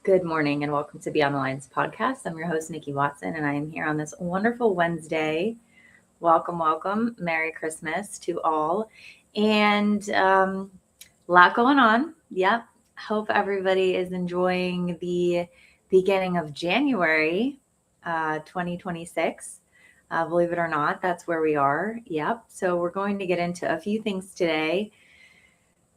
Good morning and welcome to Beyond the Lines podcast. I'm your host, Nikki Watson, and I am here on this wonderful Wednesday. Welcome, welcome. Merry Christmas to all. And a lot going on. Yep. Hope everybody is enjoying the beginning of January 2026. Believe it or not, that's where we are. Yep. So we're going to get into a few things today.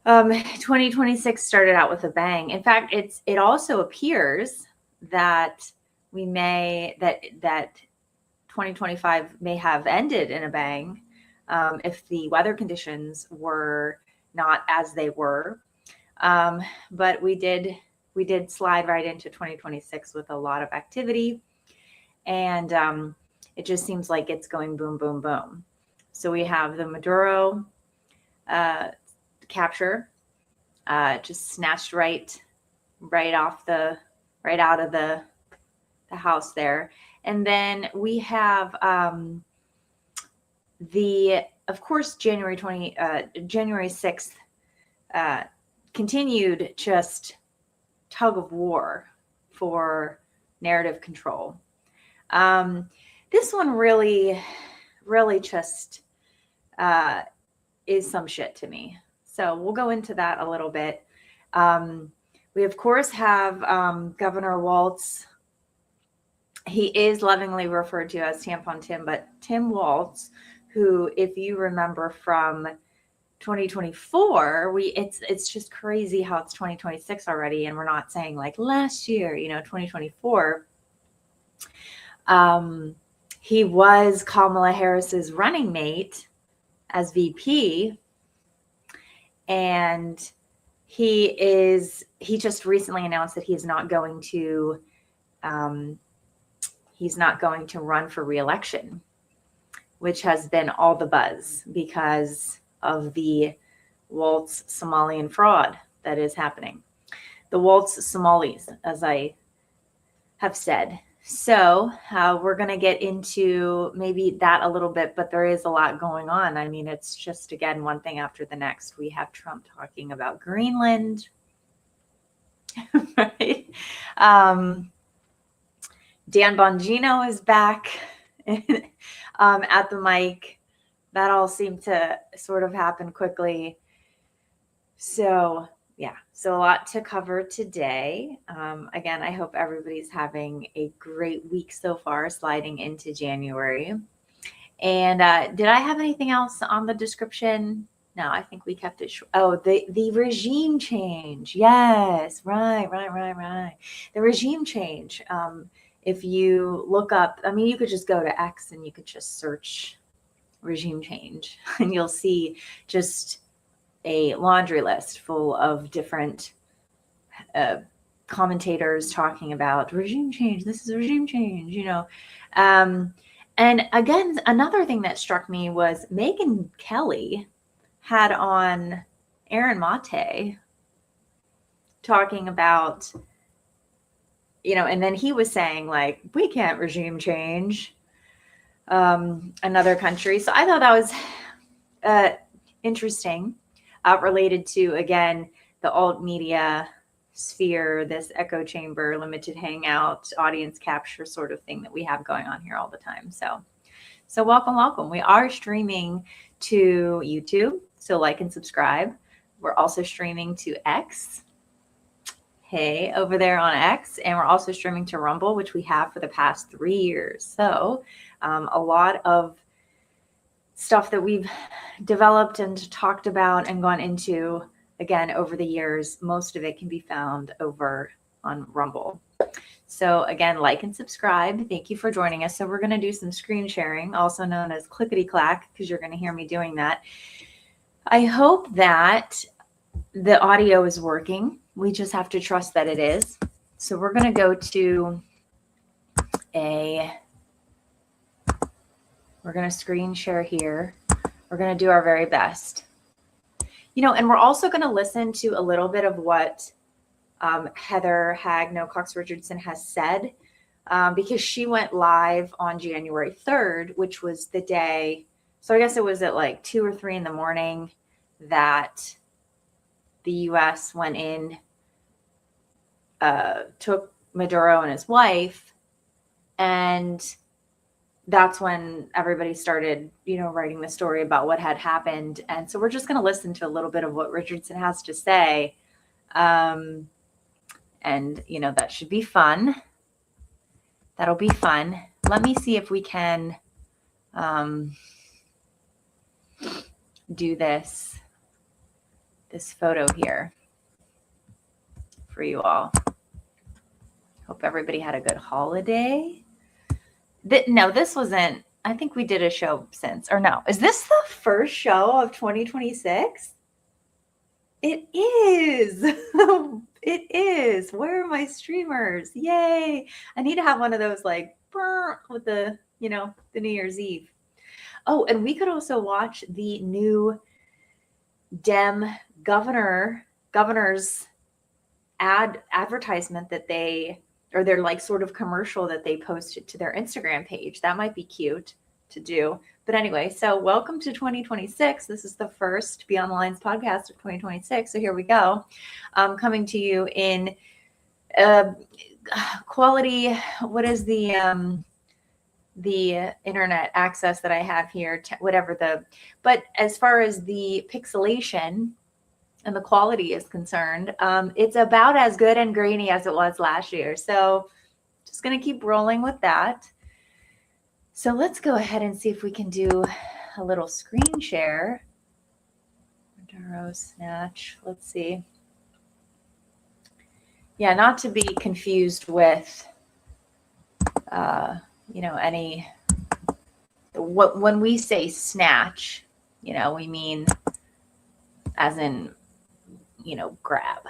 2026 started out with a bang. In fact, it also appears that that 2025 may have ended in a bang if the weather conditions were not as they were. But we did slide right into 2026 with a lot of activity, and it just seems like it's going boom, boom, boom. So we have the Maduro capture, just snatched right out of the house there. And then we have of course, January 6th continued just tug of war for narrative control. This one really just is some shit to me. So we'll go into that a little bit. We, of course, have Governor Walz. He is lovingly referred to as Tampon Tim, but Tim Walz, who, if you remember from 2024, it's just crazy how it's 2026 already, and we're not saying like last year, 2024. He was Kamala Harris's running mate as VP. And he just recently announced that he's not going to run for re-election, which has been all the buzz because of the Walz Somalian fraud that is happening. The Walz Somalis, as I have said. So we're going to get into maybe that a little bit, but there is a lot going on. I mean, it's just, again, one thing after the next. We have Trump talking about Greenland, right? Dan Bongino is back at the mic. That all seemed to sort of happen quickly. So a lot to cover today. Again, I hope everybody's having a great week so far, sliding into January. And did I have anything else on the description? No, I think we kept it short. Oh, the regime change. Yes, right. The regime change. If you look up, I mean, you could just go to X and you could just search regime change, and you'll see just a laundry list full of different commentators talking about regime change. This is regime change, And again, another thing that struck me was Megyn Kelly had on Aaron Mate talking about, and then he was saying like, we can't regime change another country. So I thought that was interesting. Related to, again, the alt media sphere, this echo chamber, limited hangout, audience capture sort of thing that we have going on here all the time. So welcome. We are streaming to YouTube, so like and subscribe. We're also streaming to X. Hey, over there on X. And we're also streaming to Rumble, which we have for the past 3 years. So a lot of stuff that we've developed and talked about and gone into, again, over the years. Most of it can be found over on Rumble. So again, like and subscribe. Thank you for joining us. So we're going to do some screen sharing, also known as clickety clack, because you're going to hear me doing that. I hope that the audio is working. We just have to trust that it is. So we're going to go to we're going to screen share here. We're going to do our very best. And we're also going to listen to a little bit of what Heather Cox-Richardson has said, because she went live on January 3rd, which was the day. So I guess it was at like 2 or 3 in the morning that the U.S. went in took Maduro and his wife, and that's when everybody started, writing the story about what had happened. And so we're just going to listen to a little bit of what Richardson has to say. And, that should be fun. That'll be fun. Let me see if we can do this photo here for you all. Hope everybody had a good holiday. No, this wasn't. I think we did a show since, or no. Is this the first show of 2026? It is. It is. Where are my streamers? Yay. I need to have one of those like with the, the New Year's Eve. Oh, and we could also watch the new Dem governor's advertisement that or their like sort of commercial that they posted to their Instagram page. That might be cute to do. But anyway, so welcome to 2026. This is the first Beyond the Lines podcast of 2026. So here we go. Coming to you in quality. What is the internet access that I have here? But as far as the pixelation and the quality is concerned, it's about as good and grainy as it was last year. So just going to keep rolling with that. So let's go ahead and see if we can do a little screen share. Maduro snatch. Let's see. Yeah, not to be confused with, when we say snatch, we mean as in, grab,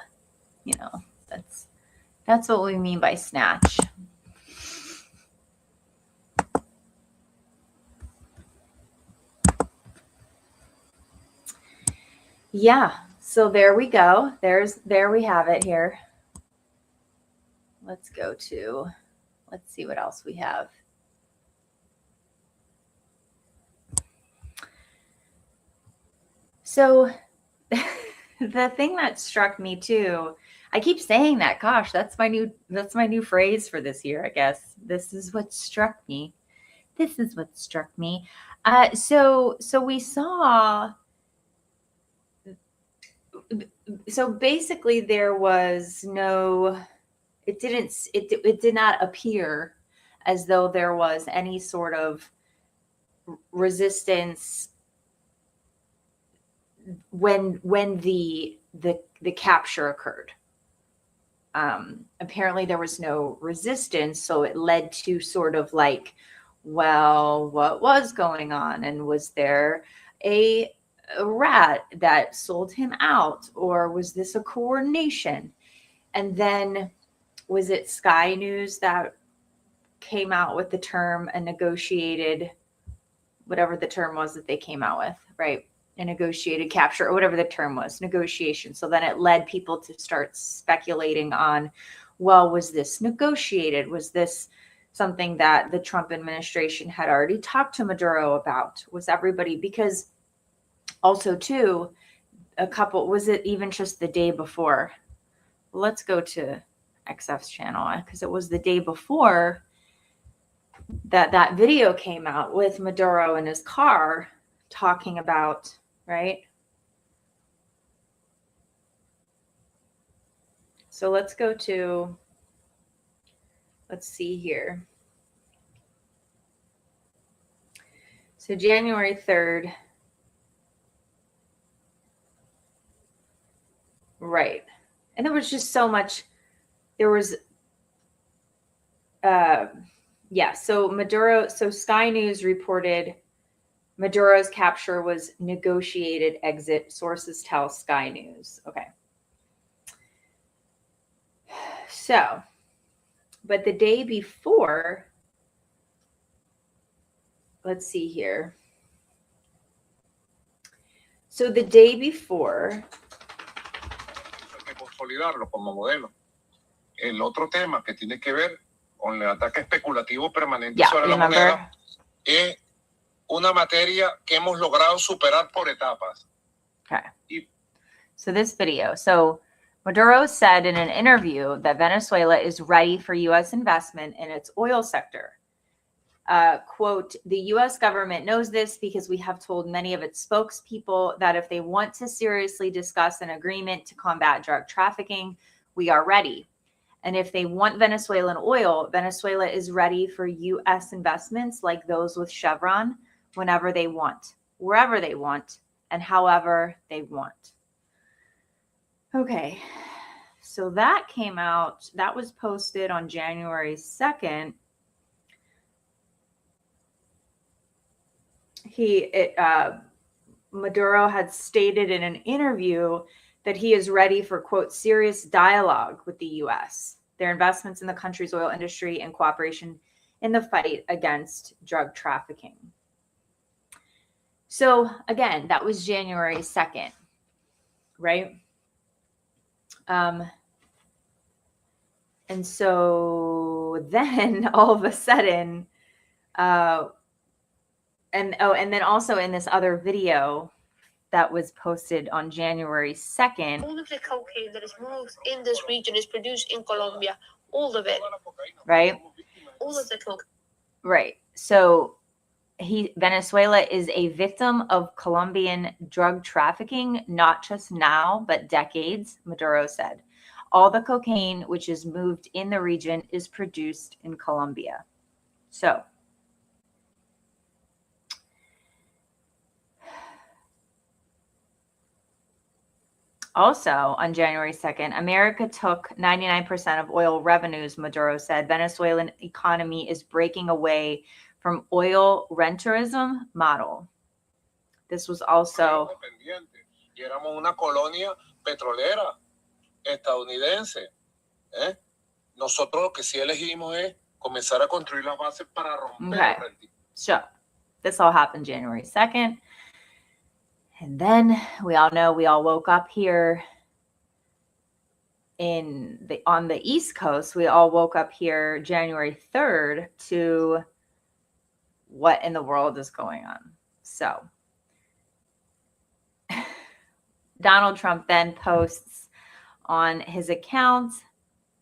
that's what we mean by snatch. Yeah. So there we go. There we have it here. Let's see what else we have. So the thing that struck me too, I keep saying that, gosh, that's my new phrase for this year, I guess. This is what struck me. So we saw, so basically there was it did not appear as though there was any sort of resistance when the capture occurred. Apparently there was no resistance, so it led to sort of like, well, what was going on? And was there a rat that sold him out, or was this a coordination? And then was it Sky News that came out with the term a negotiated, whatever the term was that they came out with, right? A negotiated capture, or whatever the term was, negotiation. So then it led people to start speculating on, well, was this negotiated? Was this something that the Trump administration had already talked to Maduro about? Was everybody, because also too, was it even just the day before? Let's go to XF's channel, because it was the day before that video came out with Maduro in his car talking about, right? So let's see here. So January 3rd. Right. And there was just so much, so Sky News reported Maduro's capture was negotiated exit, sources tell Sky News. Okay. So, but the day before, let's see here. So the day before, consolidarlo como modelo. El otro tema que tiene que ver con el ataque especulativo permanente sobre la moneda es una materia que hemos logrado superar por etapas. Okay. So this video. So Maduro said in an interview that Venezuela is ready for U.S. investment in its oil sector. Quote, the U.S. government knows this because we have told many of its spokespeople that if they want to seriously discuss an agreement to combat drug trafficking, we are ready. And if they want Venezuelan oil, Venezuela is ready for U.S. investments like those with Chevron whenever they want, wherever they want, and however they want. Okay, so that came out, that was posted on January 2nd. Maduro had stated in an interview that he is ready for, quote, serious dialogue with the U.S., their investments in the country's oil industry, and cooperation in the fight against drug trafficking. So again, that was January 2nd, right? And so then all of a sudden, and then also in this other video that was posted on January 2nd. All of the cocaine that is moved in this region is produced in Colombia. All of it. Right? All of the cocaine. Right. So Venezuela is a victim of Colombian drug trafficking, not just now, but decades, Maduro said. All the cocaine which is moved in the region is produced in Colombia. So also on January 2nd, America took 99% of oil revenues, Maduro said. Venezuelan economy is breaking away from oil renterism model. This was also... Y éramos una colonia petrolera estadounidense. Nosotros lo que sí elegimos es comenzar a construir las bases para romper el rentismo. So this all happened January 2nd. And then we all know we all woke up here on the East Coast. We all woke up here January 3rd to what in the world is going on. So Donald Trump then posts on his account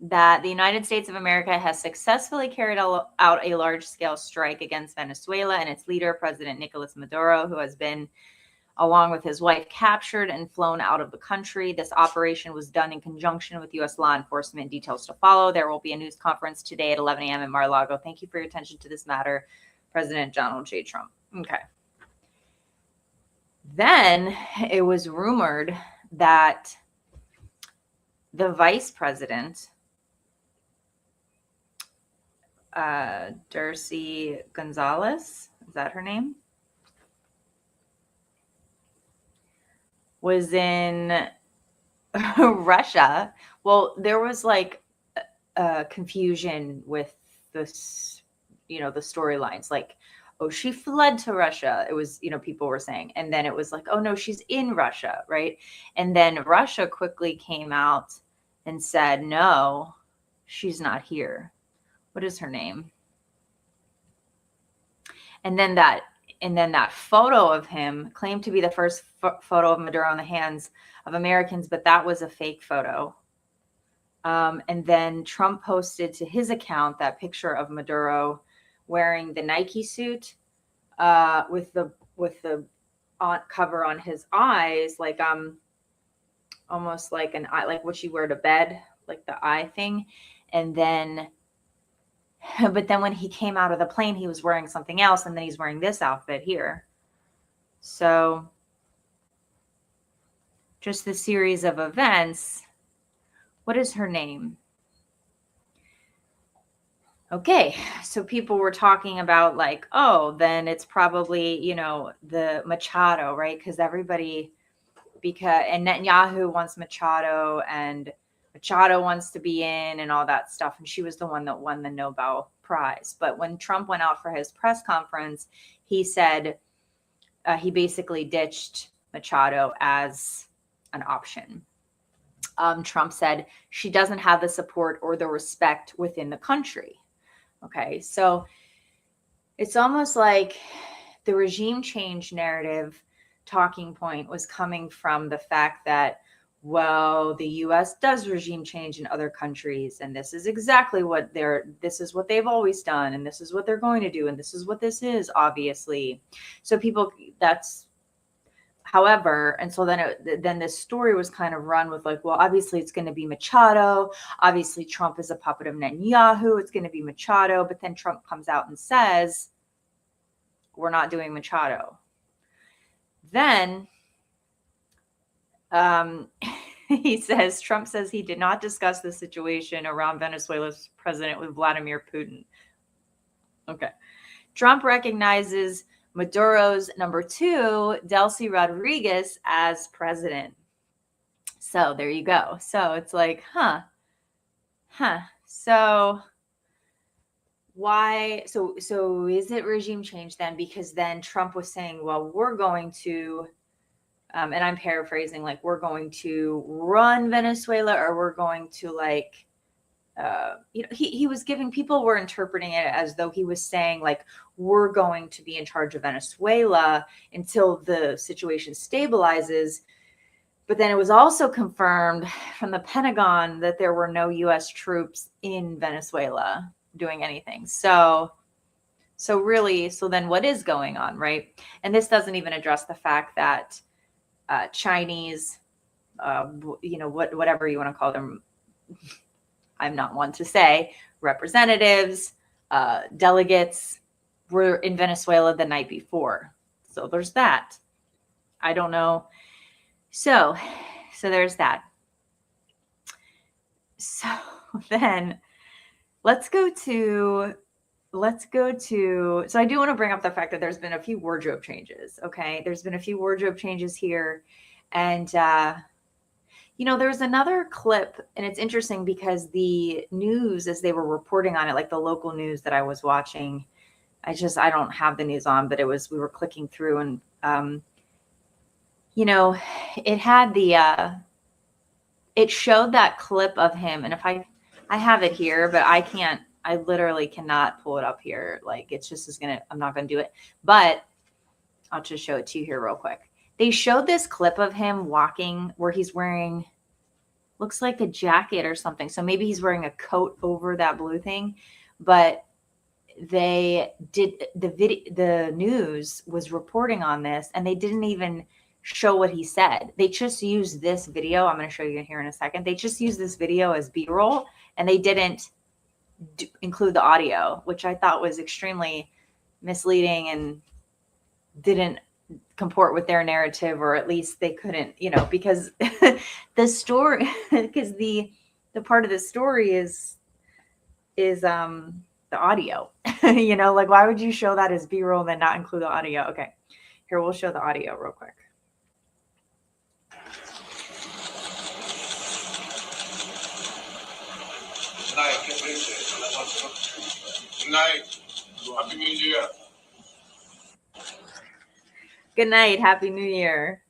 that the United States of America has successfully carried out a large-scale strike against Venezuela and its leader, President Nicolas Maduro, who has been, along with his wife, captured and flown out of the country. This operation was done in conjunction with U.S. law enforcement. Details to follow. There will be a news conference today at 11 a.m. in Mar-a-Lago. Thank you for your attention to this matter, President Donald J. Trump. Okay. Then it was rumored that the vice president, Dercy Gonzalez, is that her name? Was in Russia. Well, there was like confusion with this, the storylines. Like, oh, she fled to Russia. It was, people were saying. And then it was like, oh, no, she's in Russia, right? And then Russia quickly came out and said, no, she's not here. What is her name? And then that photo of him claimed to be the first photo of Maduro in the hands of Americans, but that was a fake photo. And then Trump posted to his account that picture of Maduro wearing the Nike suit with the cover on his eyes, like almost like an eye, like what you wear to bed, like the eye thing. And then, but then when he came out of the plane, he was wearing something else, and then he's wearing this outfit here. So just the series of events. What is her name? Okay, so people were talking about like, oh, then it's probably, the Machado, right? Because and Netanyahu wants Machado, and Machado wants to be in and all that stuff. And she was the one that won the Nobel Prize. But when Trump went out for his press conference, he said he basically ditched Machado as an option. Trump said she doesn't have the support or the respect within the country. Okay, so it's almost like the regime change narrative talking point was coming from the fact that well, the US does regime change in other countries, and this is exactly what this is what they've always done, and this is what they're going to do, and this is what this is, obviously. So people, that's, however, and so then this story was kind of run with like, well, obviously it's going to be Machado. Obviously Trump is a puppet of Netanyahu. It's going to be Machado. But then Trump comes out and says, we're not doing Machado. Then Trump says he did not discuss the situation around Venezuela's president with Vladimir Putin. Okay. Trump recognizes Maduro's number 2, Delcy Rodriguez, as president. So there you go. So it's like, So why? So is it regime change then? Because then Trump was saying, well, we're going to, and I'm paraphrasing, like, we're going to run Venezuela, or we're going to like, he was giving, people were interpreting it as though he was saying like, we're going to be in charge of Venezuela until the situation stabilizes. But then it was also confirmed from the Pentagon that there were no US troops in Venezuela doing anything. So then what is going on, right? And this doesn't even address the fact that Chinese, whatever you want to call them, I'm not one to say, representatives, delegates were in Venezuela the night before. So there's that. I don't know. So there's that. So then let's go to, so I do want to bring up the fact that there's been a few wardrobe changes. Okay. There's been a few wardrobe changes here. And, there's another clip, and it's interesting because the news, as they were reporting on it, like the local news that I was watching, I don't have the news on, but we were clicking through, and, it had it showed that clip of him. And if I have it here, but I literally cannot pull it up here. Like, it's just I'm not going to do it, but I'll just show it to you here real quick. They showed this clip of him walking where he's wearing, looks like a jacket or something. So maybe he's wearing a coat over that blue thing, but they did the news was reporting on this, and they didn't even show what he said. They just used this video. I'm going to show you here in a second. They just used this video as B-roll, and they didn't include the audio, which I thought was extremely misleading and didn't comport with their narrative, or at least they couldn't, because the story, because the part of the story is the audio, like, why would you show that as B-roll and then not include the audio? Okay, here, we'll show the audio real quick. Good night. Happy New Year. Good night. Happy New Year.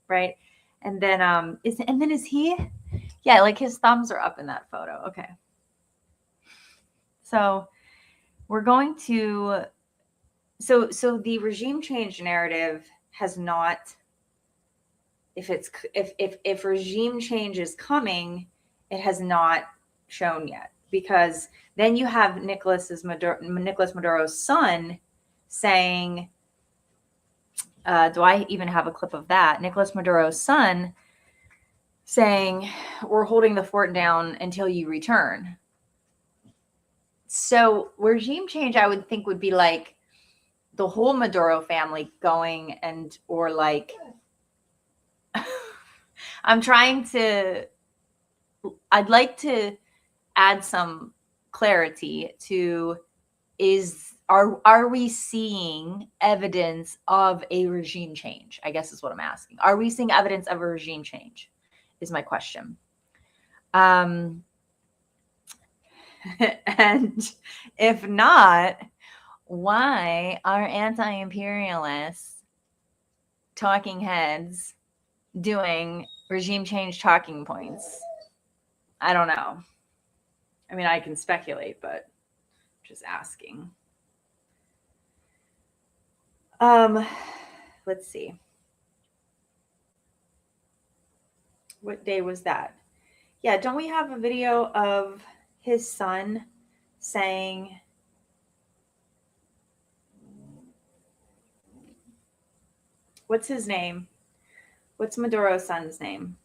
Right. And then, is he? Yeah. Like, his thumbs are up in that photo. Okay. So we're going to, so the regime change narrative has not, if regime change is coming, it has not shown yet, because then you have Nicolas Maduro's son saying, do I even have a clip of that? Nicolas Maduro's son saying, we're holding the fort down until you return. So regime change, I would think, would be like the whole Maduro family going, or like, I'd like to add some clarity to, are we seeing evidence of a regime change? I guess is what I'm asking. Are we seeing evidence of a regime change? Is my question. And if not, why are anti-imperialists talking heads doing regime change talking points? I don't know. I mean, I can speculate, but just asking. Let's see. What day was that? Yeah, don't we have a video of his son saying, what's his name? What's Maduro's son's name?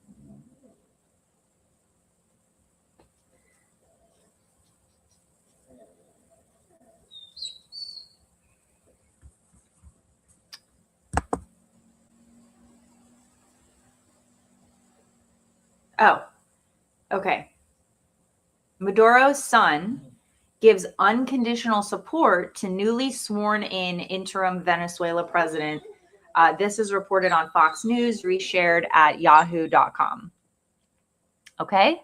Oh, okay. Maduro's son gives unconditional support to newly sworn in interim Venezuela president. This is reported on Fox News, reshared at yahoo.com. Okay.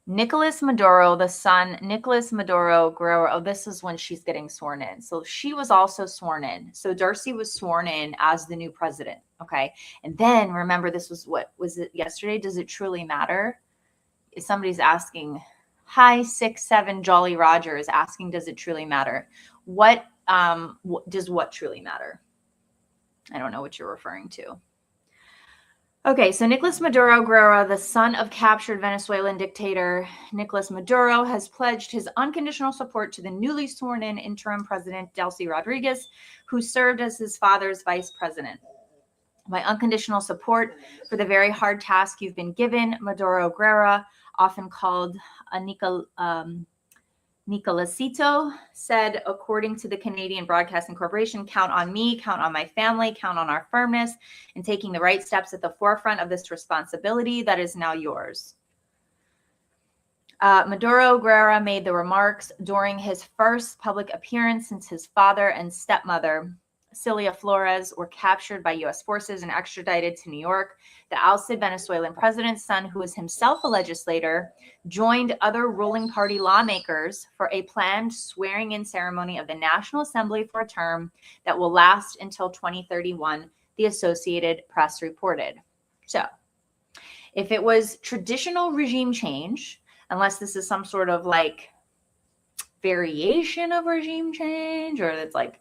Nicolas Maduro, the son, Nicolas Maduro Guerrero. Oh, this is when she's getting sworn in. So she was also sworn in. So Darcy was sworn in as the new president. Okay. And then remember, this was what was it yesterday? Does it truly matter? If somebody's asking, hi, 6'7" Jolly Roger is asking, does it truly matter? What does what truly matter? I don't know what you're referring to. Okay, so Nicolas Maduro Guerrero, the son of captured Venezuelan dictator Nicolas Maduro, has pledged his unconditional support to the newly sworn in interim president, Delcy Rodriguez, who served as his father's vice president. My unconditional support for the very hard task you've been given, Maduro Guerrero, often called a Nicolasito, said, according to the Canadian Broadcasting Corporation, count on me, count on my family, count on our firmness in taking the right steps at the forefront of this responsibility that is now yours. Maduro Guerrero made the remarks during his first public appearance since his father and stepmother, Celia Flores, were captured by U.S. forces and extradited to New York. The ousted Venezuelan president's son, who is himself a legislator, joined other ruling party lawmakers for a planned swearing-in ceremony of the National Assembly for a term that will last until 2031, the Associated Press reported. So, if it was traditional regime change, unless this is some sort of like variation of regime change, or it's like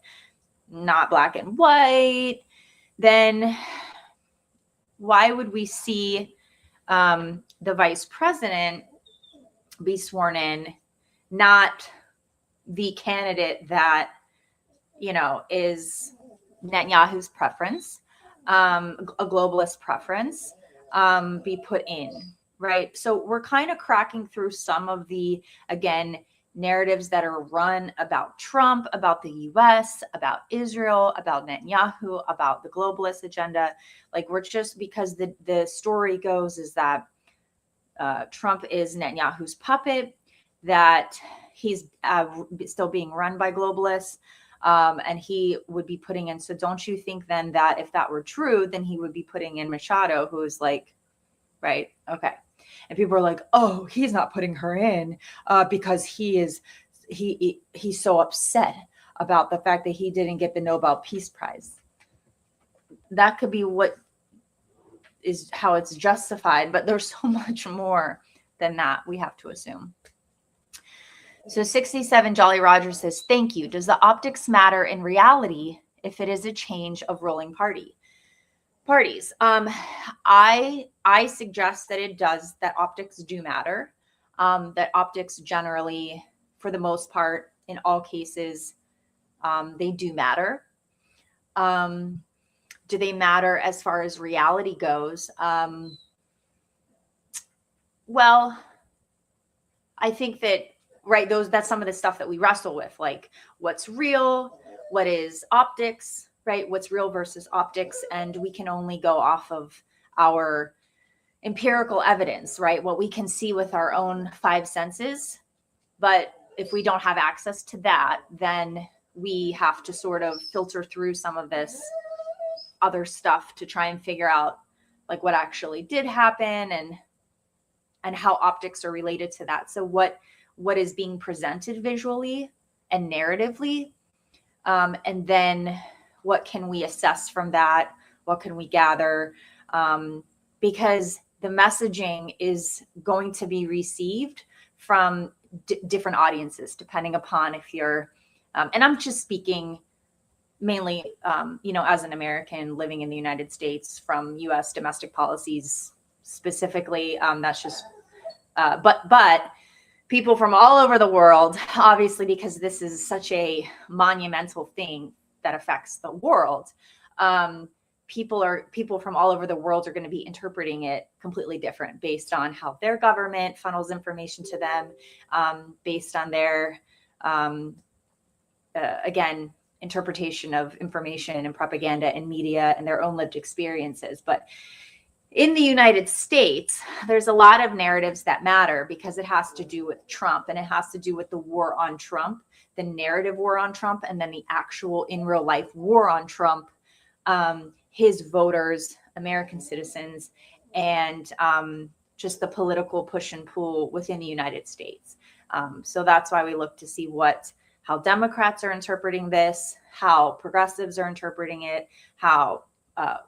not black and white, then why would we see the vice president be sworn in, not the candidate that, you know, is Netanyahu's preference, a globalist preference, be put in, right? So we're kind of cracking through some of the, again, narratives that are run about Trump, about the US, about Israel, about Netanyahu, about the globalist agenda. Like, we're just, because the story goes is that Trump is Netanyahu's puppet, that he's still being run by globalists, and he would be putting in. So don't you think then that if that were true, then he would be putting in Machado, who's like, right? Okay. And people are like, oh, he's not putting her in because he's so upset about the fact that he didn't get the Nobel Peace Prize. That could be what is how it's justified, but there's so much more than that, we have to assume. So 67 Jolly Roger says, thank you. Does the optics matter in reality if it is a change of ruling parties? I suggest that it does, that optics do matter, that optics generally, for the most part, in all cases, they do matter. Do they matter as far as reality goes? Well, I think that, right, that's some of the stuff that we wrestle with, like what's real, what is optics, right? What's real versus optics. And we can only go off of our empirical evidence, right? What we can see with our own five senses. But if we don't have access to that, then we have to sort of filter through some of this other stuff to try and figure out like what actually did happen and how optics are related to that. So what is being presented visually and narratively, and then what can we assess from that? What can we gather? Because the messaging is going to be received from different audiences, depending upon if you're, and I'm just speaking mainly, as an American living in the United States, from U.S. domestic policies specifically. That's just, but people from all over the world, obviously, because this is such a monumental thing that affects the world. People from all over the world are going to be interpreting it completely different based on how their government funnels information to them, based on their, again, interpretation of information and propaganda and media and their own lived experiences. But in the United States, there's a lot of narratives that matter because it has to do with Trump, and it has to do with the war on Trump, the narrative war on Trump, and then the actual in real life war on Trump, his voters, American citizens, and just the political push and pull within the United States. So that's why we look to see how Democrats are interpreting this, how progressives are interpreting it, how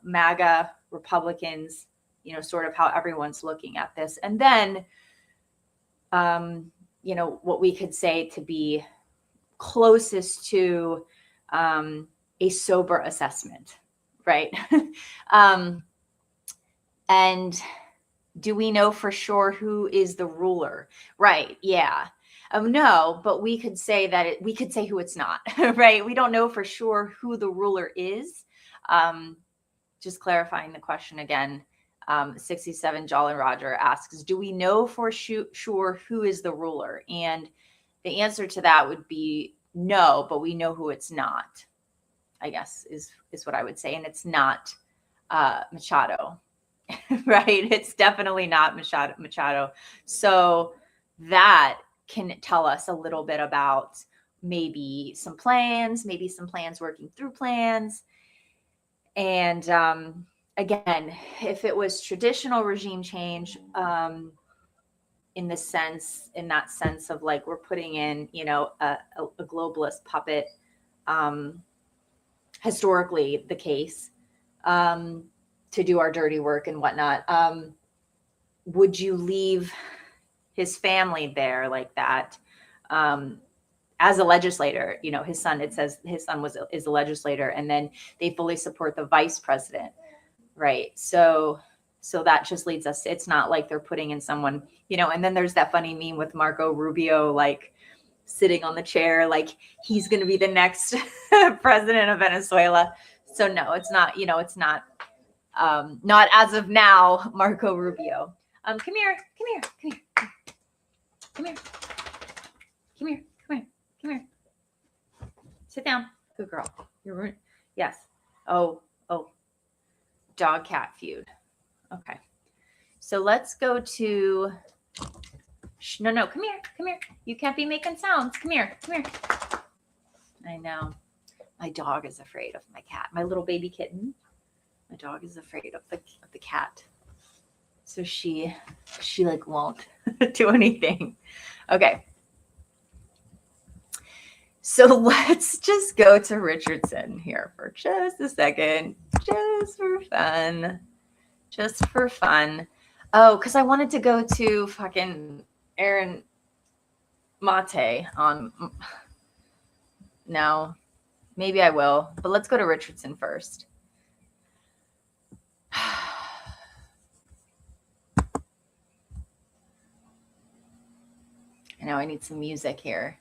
MAGA Republicans, sort of how everyone's looking at this. And then, what we could say to be closest to a sober assessment, right? And do we know for sure who is the ruler? Right. Yeah. No, but we could say we could say who it's not, right? We don't know for sure who the ruler is. Just clarifying the question again, 67 Jolly Roger asks, do we know for sure who is the ruler? And the answer to that would be no, but we know who it's not, I guess is what I would say. And it's not Machado, right? It's definitely not Machado. So that can tell us a little bit about maybe some plans working through plans. And again, if it was traditional regime change, in that sense of like we're putting in, a globalist puppet, historically the case, to do our dirty work and whatnot, would you leave his family there like that? As a legislator, his son, it says his son is a legislator, and then they fully support the vice president, right? So that just leads us, it's not like they're putting in someone, and then there's that funny meme with Marco Rubio, like sitting on the chair, like he's going to be the next president of Venezuela. So no, it's not, it's not, not as of now, Marco Rubio. Come here. Sit down. Good girl. You're yes. Oh, dog cat feud. Okay. So let's go to, no, come here. You can't be making sounds. Come here. I know. My dog is afraid of my cat, my little baby kitten. My dog is afraid of the cat. So she like won't do anything. Okay. So let's just go to Richardson here for just a second, just for fun. Oh, because I wanted to go to fucking Aaron Mate on. No, maybe I will, but let's go to Richardson first. I know I need some music here.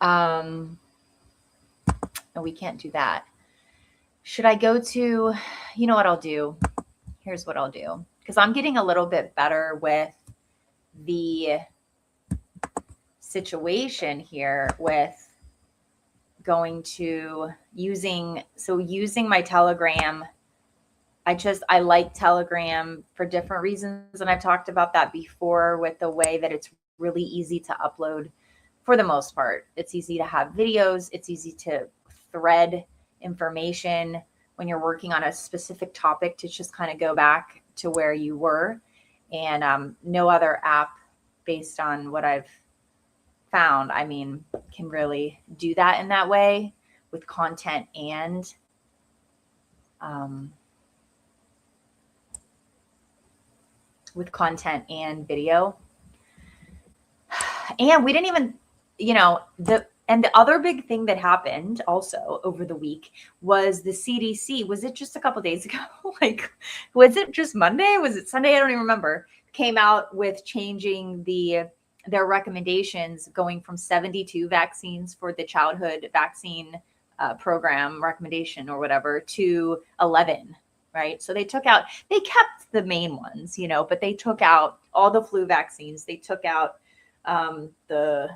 No, we can't do that. Should I go to, you know what I'll do? Here's what I'll do. Because I'm getting a little bit better with the situation here with going to using my Telegram. I like Telegram for different reasons. And I've talked about that before with the way that it's really easy to upload. For the most part, it's easy to have videos. It's easy to thread information when you're working on a specific topic to just kind of go back to where you were. And no other app, based on what I've found, can really do that in that way with content and video. And we didn't even, And the other big thing that happened also over the week was the CDC. Was it just a couple days ago? Like, was it just Monday? Was it Sunday? I don't even remember. Came out with changing their recommendations, going from 72 vaccines for the childhood vaccine program recommendation or whatever to 11. Right. So they kept the main ones, but they took out all the flu vaccines. They took out the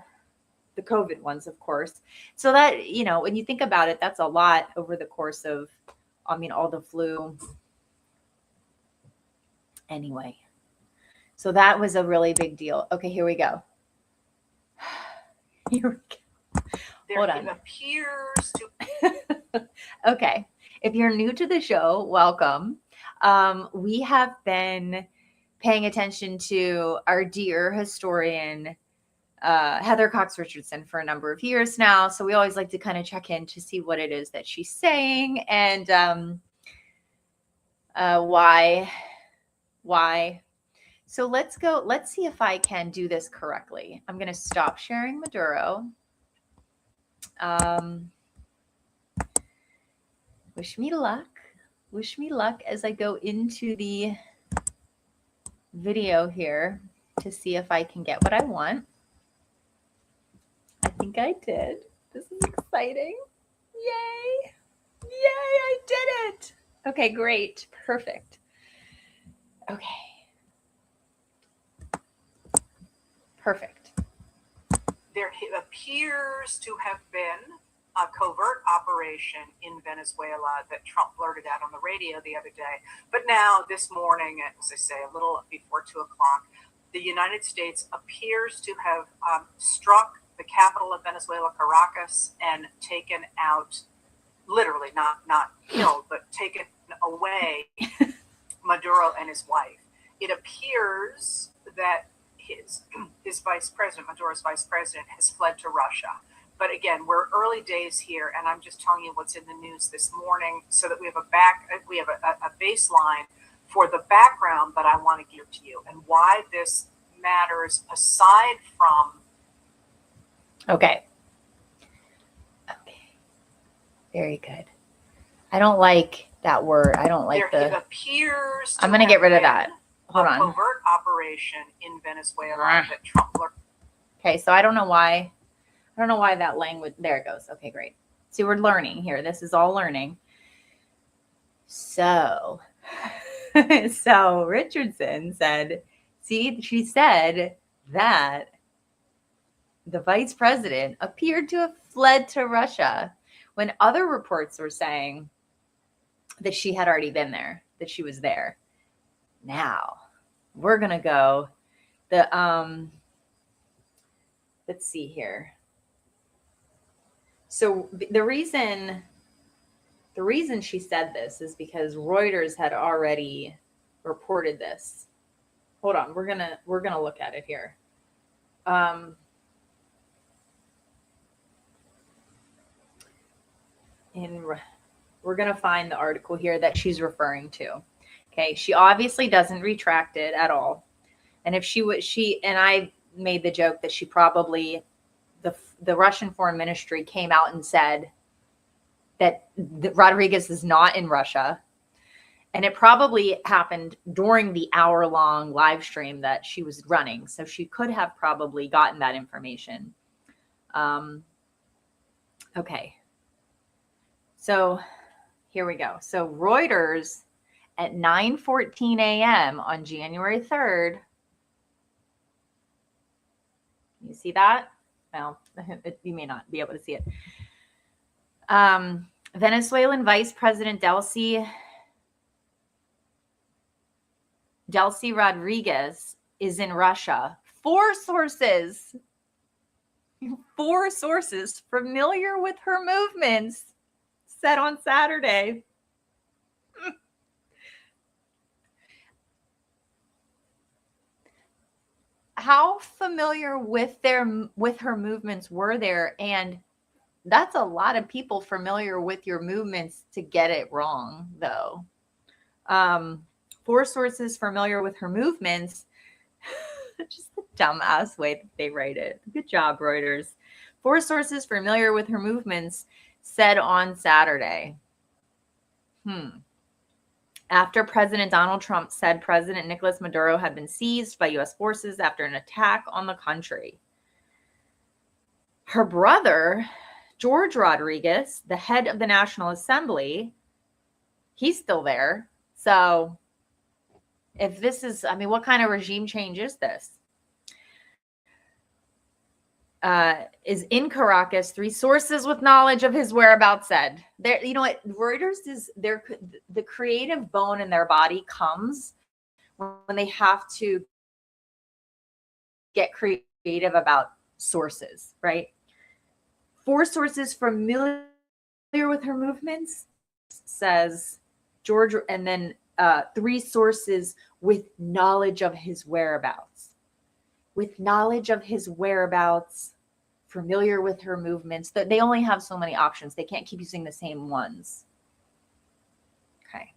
COVID ones, of course. So that, when you think about it, that's a lot over the course of, all the flu. Anyway, so that was a really big deal. Okay, here we go. Here we go. Hold on. It appears to. Okay. If you're new to the show, welcome. We have been paying attention to our dear historian, Heather Cox Richardson, for a number of years now. So we always like to kind of check in to see what it is that she's saying and why. So let's see if I can do this correctly. I'm going to stop sharing Maduro. Wish me luck as I go into the video here to see if I can get what I want. I think I did. This is exciting. Yay, I did it. Okay, great. Perfect. Okay. Perfect. There appears to have been a covert operation in Venezuela that Trump blurted out on the radio the other day. But now, this morning, as I say, a little before 2 o'clock, the United States appears to have struck the capital of Venezuela, Caracas, and taken out, literally, not killed, but taken away Maduro and his wife. It appears that his vice president, Maduro's vice president, has fled to Russia. But again, we're early days here, and I'm just telling you what's in the news this morning so that we have a baseline for the background that I want to give to you and why this matters aside from. Okay. Very good. I don't like that word. I don't like it appears. I'm going to get rid of that. Hold on. Covert operation in Venezuela that Trump. Okay, so I don't know why that language. There it goes. Okay, great. See, we're learning here. This is all learning. So Richardson said, she said that the vice president appeared to have fled to Russia when other reports were saying that she had already been there, that she was there. Now, we're going to go let's see here. So the reason she said this is because Reuters had already reported this. Hold on, we're gonna look at it here. We're gonna find the article here that she's referring to. Okay, she obviously doesn't retract it at all. And if and I made the joke that she probably, the Russian Foreign Ministry came out and said that Rodriguez is not in Russia. And it probably happened during the hour-long live stream that she was running. So she could have probably gotten that information. Okay. So here we go. So Reuters at 9:14 a.m. on January 3rd. You see that? Well, you may not be able to see it. Venezuelan Vice President Delcy Rodriguez is in Russia. Four sources familiar with her movements said on Saturday. How familiar with her movements were there? And that's a lot of people familiar with your movements to get it wrong, though. Four sources familiar with her movements. Just the dumbass way that they write it. Good job, Reuters. Four sources familiar with her movements said on Saturday. After President Donald Trump said President Nicolas Maduro had been seized by U.S. forces after an attack on the country. Her brother, George Rodriguez, the head of the National Assembly, he's still there. So if this is, I mean, what kind of regime change is this? Is in Caracas. Three sources with knowledge of his whereabouts said. There, you know what? Reuters is the creative bone in their body comes when they have to get creative about sources, right? Four sources familiar with her movements, says George, and then three sources with knowledge of his whereabouts. With knowledge of his whereabouts, familiar with her movements. That they only have so many options. They can't keep using the same ones. Okay.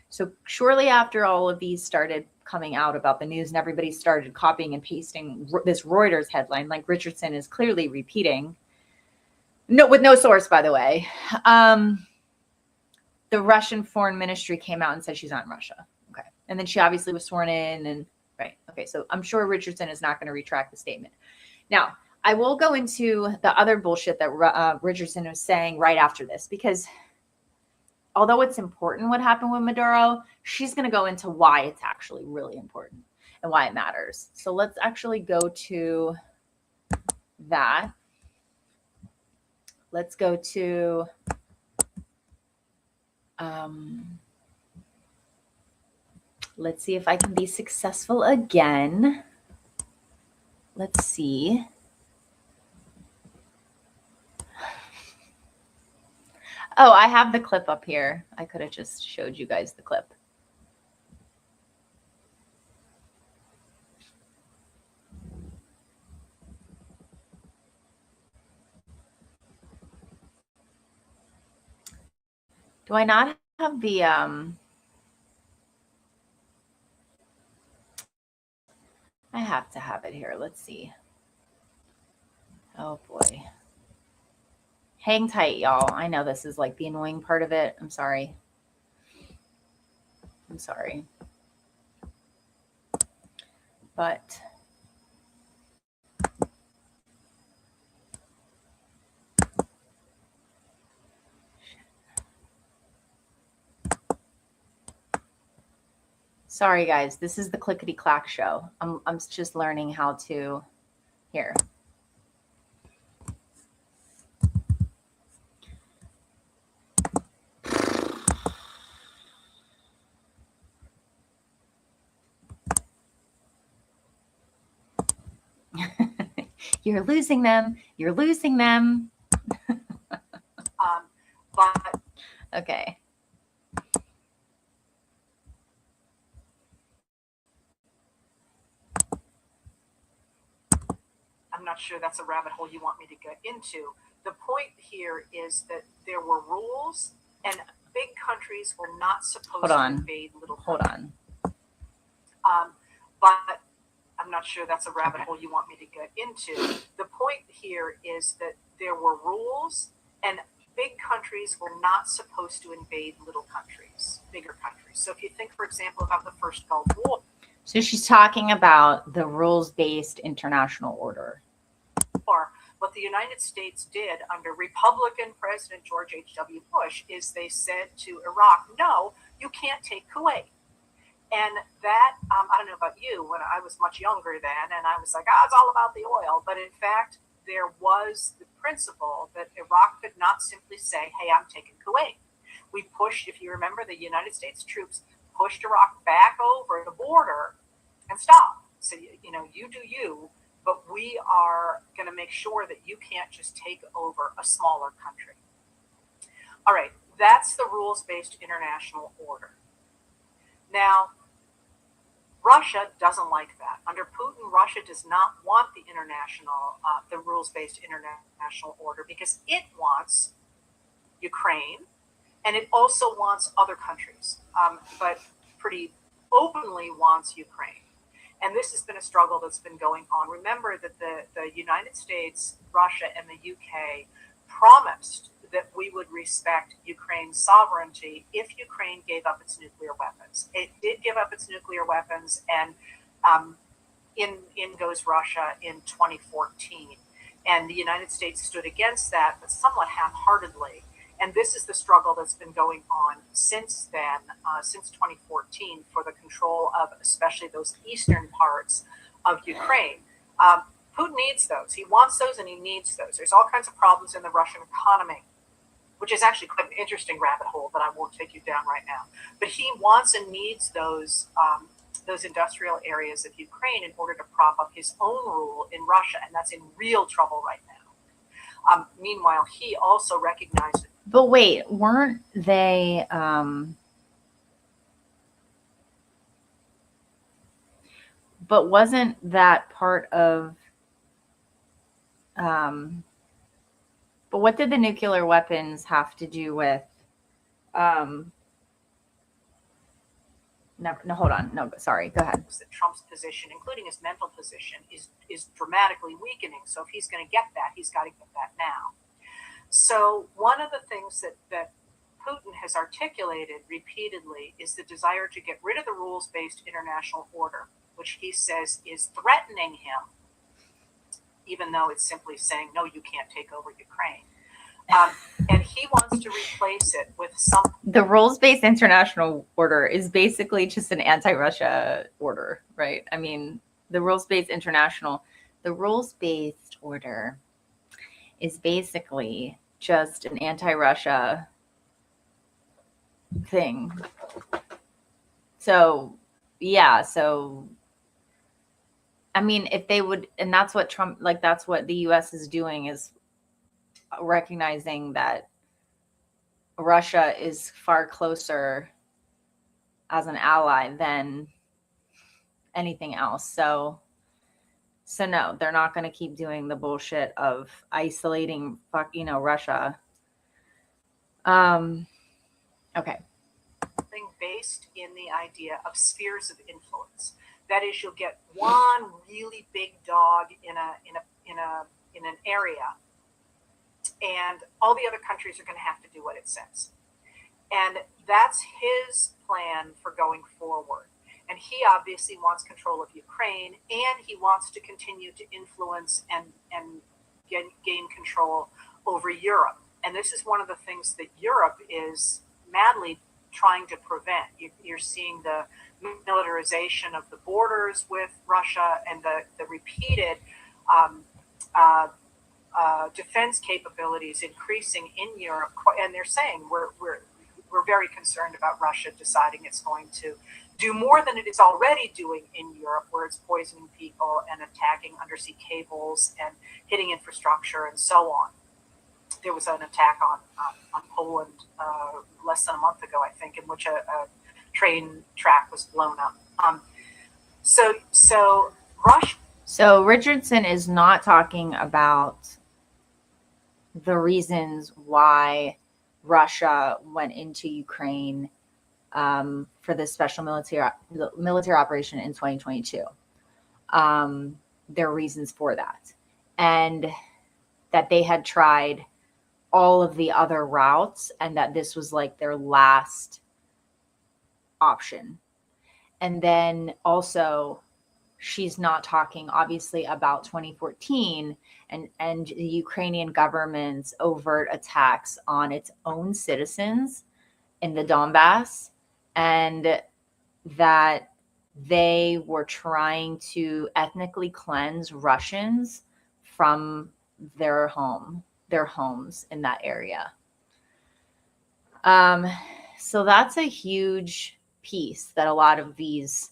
So shortly after all of these started coming out about the news and everybody started copying and pasting this Reuters headline, like Richardson is clearly repeating, no, with no source, by the way, the Russian foreign ministry came out and said she's not in Russia. Okay. And then she obviously was sworn in and right. Okay. So I'm sure Richardson is not going to retract the statement. Now, I will go into the other bullshit that Richardson was saying right after this, because although it's important what happened with Maduro, she's going to go into why it's actually really important and why it matters. So let's actually go to that. Let's go to let's see if I can be successful again. Let's see. Oh, I have the clip up here. I could have just showed you guys the clip. Do I not have the I have to have it here. Let's see. Oh boy. Hang tight, y'all. I know this is like the annoying part of it. I'm sorry. But sorry, guys. This is the clickety clack show. I'm just learning how to here. You're losing them. But okay. I'm not sure that's a rabbit hole you want me to get into. The point here is that there were rules, and big countries were not supposed to invade little countries. But I'm not sure that's a rabbit hole you want me to get into. The point here is that there were rules, and big countries were not supposed to invade little countries, bigger countries. So if you think, for example, about the first Gulf War. So she's talking about the rules-based international order. What the United States did under Republican President George H.W. Bush is they said to Iraq, no, you can't take Kuwait. And that, I don't know about you, when I was much younger then, and I was like, it's all about the oil. But in fact, there was the principle that Iraq could not simply say, hey, I'm taking Kuwait. We pushed, if you remember, the United States troops pushed Iraq back over the border and stopped. So, you do you, but we are going to make sure that you can't just take over a smaller country. All right, that's the rules-based international order. Now, Russia doesn't like that. Under Putin, Russia does not want the rules-based international order because it wants Ukraine and it also wants other countries, but pretty openly wants Ukraine. And this has been a struggle that's been going on. Remember that the United States, Russia, and the UK promised that we would respect Ukraine's sovereignty if Ukraine gave up its nuclear weapons. It did give up its nuclear weapons, and in goes Russia in 2014. And the United States stood against that, but somewhat half-heartedly. And this is the struggle that's been going on since then, since 2014, for the control of especially those eastern parts of Ukraine. Putin needs those. He wants those and he needs those. There's all kinds of problems in the Russian economy, which is actually quite an interesting rabbit hole that I won't take you down right now. But he wants and needs those industrial areas of Ukraine in order to prop up his own rule in Russia, and that's in real trouble right now. Meanwhile, he also recognized. But wait, weren't they? But wasn't that part of? But what did the nuclear weapons have to do with? No, hold on. No, sorry. Go ahead. That Trump's position, including his mental position, is dramatically weakening. So if he's going to get that, he's got to get that now. So one of the things that Putin has articulated repeatedly is the desire to get rid of the rules-based international order, which he says is threatening him, even though it's simply saying, no, you can't take over Ukraine. And he wants to replace it with something. The rules-based international order is basically just an anti-Russia order, right? I mean, the rules-based order is basically just an anti-Russia thing. So, yeah, I mean, if they would, and that's what Trump, like, that's what the US is doing, is recognizing that Russia is far closer as an ally than anything else. So no, they're not going to keep doing the bullshit of isolating, Russia. Okay. Based in the idea of spheres of influence. That is, you'll get one really big dog in an area, and all the other countries are going to have to do what it says. And that's his plan for going forward. And he obviously wants control of Ukraine, and he wants to continue to influence and gain control over Europe. And this is one of the things that Europe is madly trying to prevent. You're seeing the militarization of the borders with Russia and the repeated defense capabilities increasing in Europe. And they're saying we're very concerned about Russia deciding it's going to do more than it is already doing in Europe, where it's poisoning people and attacking undersea cables and hitting infrastructure and so on. There was an attack on Poland less than a month ago, I think, in which a train track was blown up. So Russia. So Richardson is not talking about the reasons why Russia went into Ukraine for this special military operation in 2022. There are reasons for that, and that they had tried all of the other routes, and that this was like their last option. And then also, she's not talking obviously about 2014 and the Ukrainian government's overt attacks on its own citizens in the Donbass, and that they were trying to ethnically cleanse Russians from their homes in that area. So that's a huge piece that a lot of these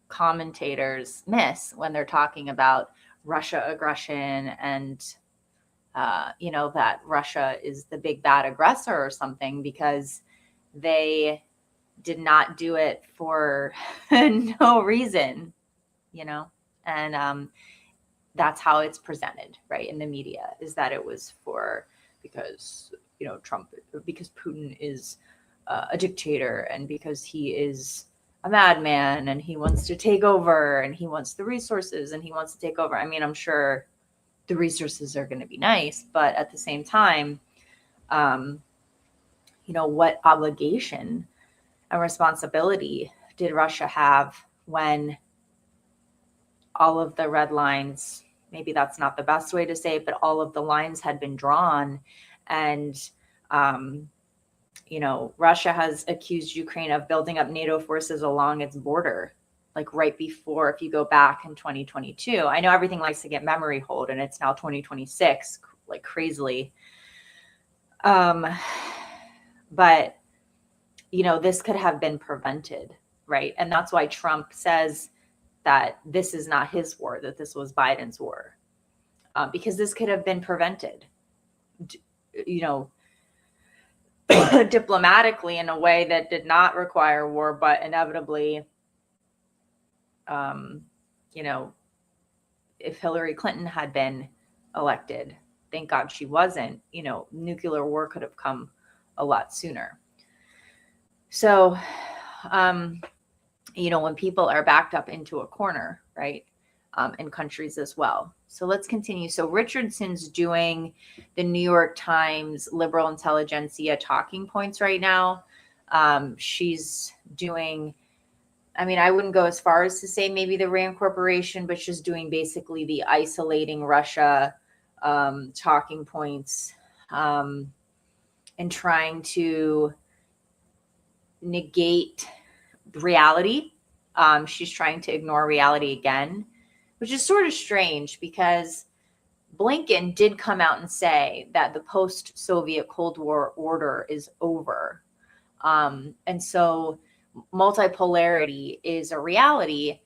commentators miss when they're talking about Russia aggression and, that Russia is the big bad aggressor or something, because they did not do it for no reason, and that's how it's presented, right, in the media, is that it was because Putin is a dictator, and because he is a madman and he wants to take over and he wants the resources and he wants to take over. I mean, I'm sure the resources are going to be nice, but at the same time, what obligation and responsibility did Russia have when all of the red lines, maybe that's not the best way to say it, but all of the lines had been drawn, and Russia has accused Ukraine of building up NATO forces along its border, like right before, if you go back in 2022. I know everything likes to get memory hold, and it's now 2026, like crazily. But, this could have been prevented, right? And that's why Trump says that this is not his war, that this was Biden's war, because this could have been prevented, diplomatically in a way that did not require war, but inevitably, if Hillary Clinton had been elected, thank God she wasn't, nuclear war could have come a lot sooner. So, when people are backed up into a corner, right, in countries as well. So let's continue. So Richardson's doing the New York Times liberal intelligentsia talking points right now. She's doing, I wouldn't go as far as to say maybe the RAND Corporation, but she's doing basically the isolating Russia talking points, and trying to negate reality. She's trying to ignore reality again, which is sort of strange because Blinken did come out and say that the post-Soviet Cold War order is over. And so multipolarity is a reality.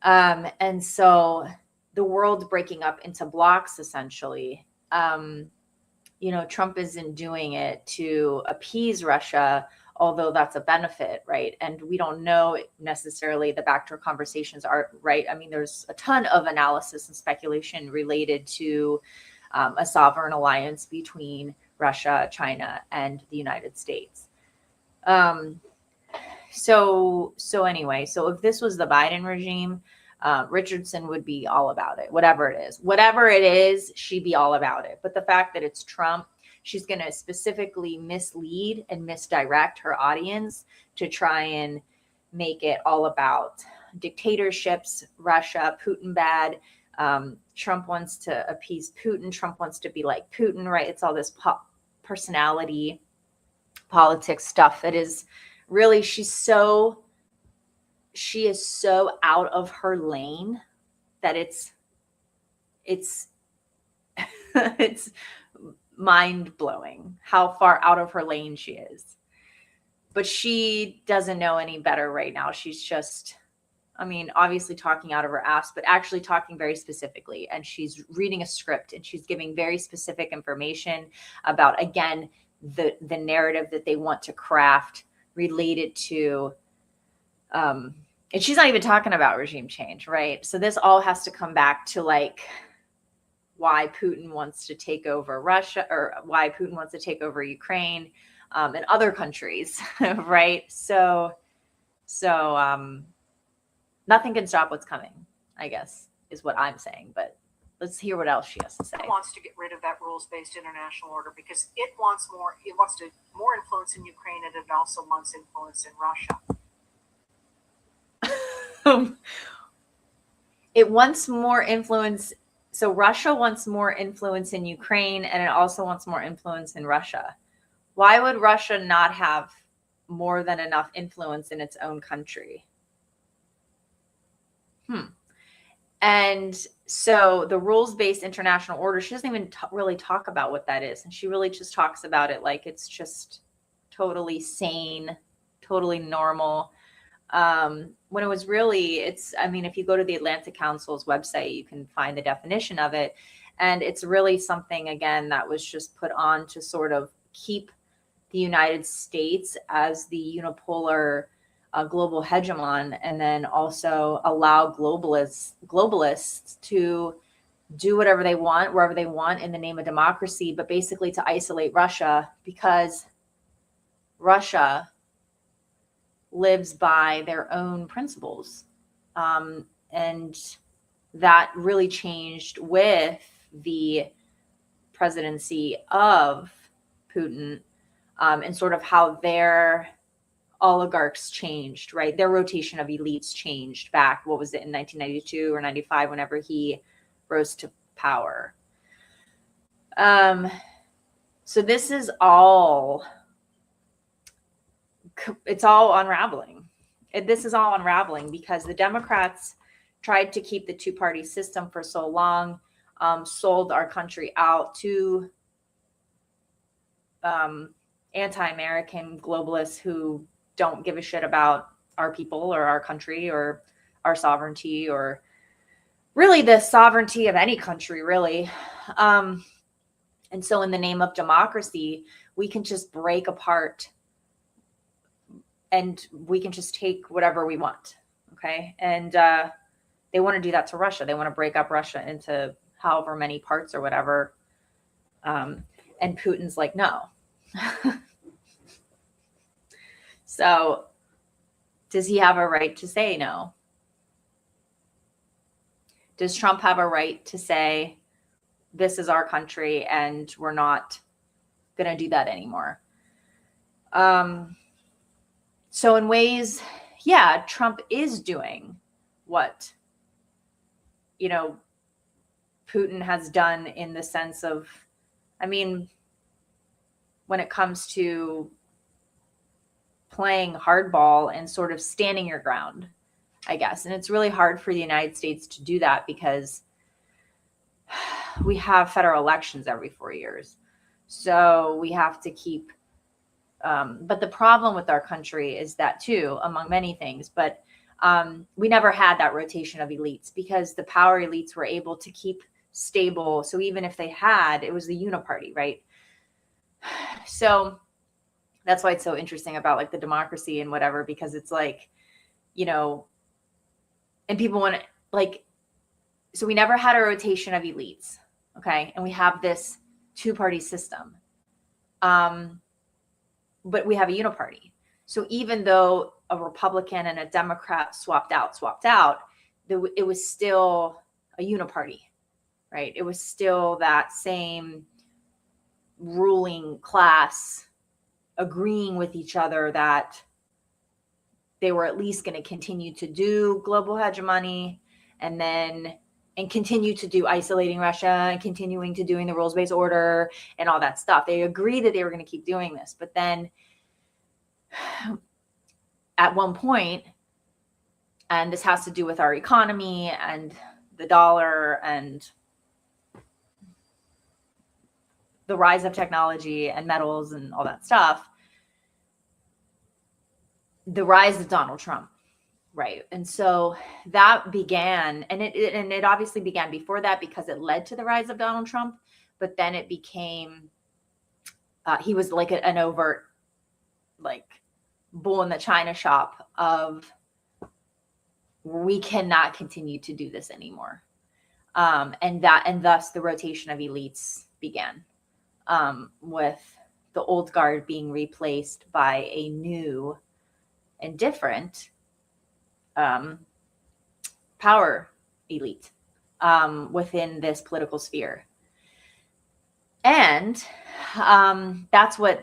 And so the world breaking up into blocks, essentially, Trump isn't doing it to appease Russia, although that's a benefit, right? And we don't know necessarily the backdoor conversations are right. There's a ton of analysis and speculation related to a sovereign alliance between Russia, China, and the United States. So if this was the Biden regime, Richardson would be all about it, whatever it is, she'd be all about it. But the fact that it's Trump, she's going to specifically mislead and misdirect her audience to try and make it all about dictatorships, Russia, Putin bad. Trump wants to appease Putin. Trump wants to be like Putin, right? It's all this personality politics stuff that is really, she is so out of her lane that it's mind-blowing how far out of her lane she is. But she doesn't know any better right now. She's just, obviously talking out of her ass, but actually talking very specifically. And she's reading a script and she's giving very specific information about, again, the narrative that they want to craft related to, and she's not even talking about regime change, right? So this all has to come back to why Putin wants to take over Russia, or why Putin wants to take over Ukraine, and other countries, right? So nothing can stop what's coming, I guess, is what I'm saying. But let's hear what else she has to say. It wants to get rid of that rules-based international order because it wants more influence in Ukraine, and it also wants influence in Russia. It wants more influence. So Russia wants more influence in Ukraine, and it also wants more influence in Russia. Why would Russia not have more than enough influence in its own country? And so the rules-based international order, she doesn't even really talk about what that is. And she really just talks about it like it's just totally sane, totally normal. When it was really, if you go to the Atlantic Council's website, you can find the definition of it. And it's really something, again, that was just put on to sort of keep the United States as the unipolar global hegemon, and then also allow globalists to do whatever they want, wherever they want in the name of democracy, but basically to isolate Russia, because Russia lives by their own principles. And that really changed with the presidency of Putin, and sort of how their oligarchs changed, right? Their rotation of elites changed back, what was it, in 1992 or 95, whenever he rose to power. So this is all, it's all unraveling. This is all unraveling because the Democrats tried to keep the two-party system for so long, sold our country out to anti-American globalists who don't give a shit about our people or our country or our sovereignty or really the sovereignty of any country, really. And so in the name of democracy, we can just break apart and we can just take whatever we want. Okay. And they want to do that to Russia. They want to break up Russia into however many parts or whatever. And Putin's like, no. So does he have a right to say no? Does Trump have a right to say, this is our country and we're not going to do that anymore? So in ways, yeah, Trump is doing what, you know, Putin has done in the sense of, I mean, when it comes to playing hardball and sort of standing your ground, I guess. And it's really hard for the United States to do that because we have federal elections every 4 years. So we have to keep, but the problem with our country is that too, among many things, but we never had that rotation of elites because the power elites were able to keep stable. So even if they had, it was the uniparty, right? So that's why it's so interesting about like the democracy and whatever, because it's like, you know, and people want to like, so we never had a rotation of elites. Okay. And we have this two-party system. But we have a uniparty. So even though a Republican and a Democrat swapped out, it was still a uniparty, right? It was still that same ruling class agreeing with each other that they were at least going to continue to do global hegemony and continue to do isolating Russia and continuing to doing the rules-based order and all that stuff. They agreed that they were going to keep doing this. But then at one point, and this has to do with our economy and the dollar and the rise of technology and metals and all that stuff, the rise of Donald Trump, right? And so that began, and it obviously began before that because it led to the rise of Donald Trump, but then it became, he was like an overt, like bull in the china shop of, we cannot continue to do this anymore. And thus the rotation of elites began, with the old guard being replaced by a new and different power elite within this political sphere. And that's why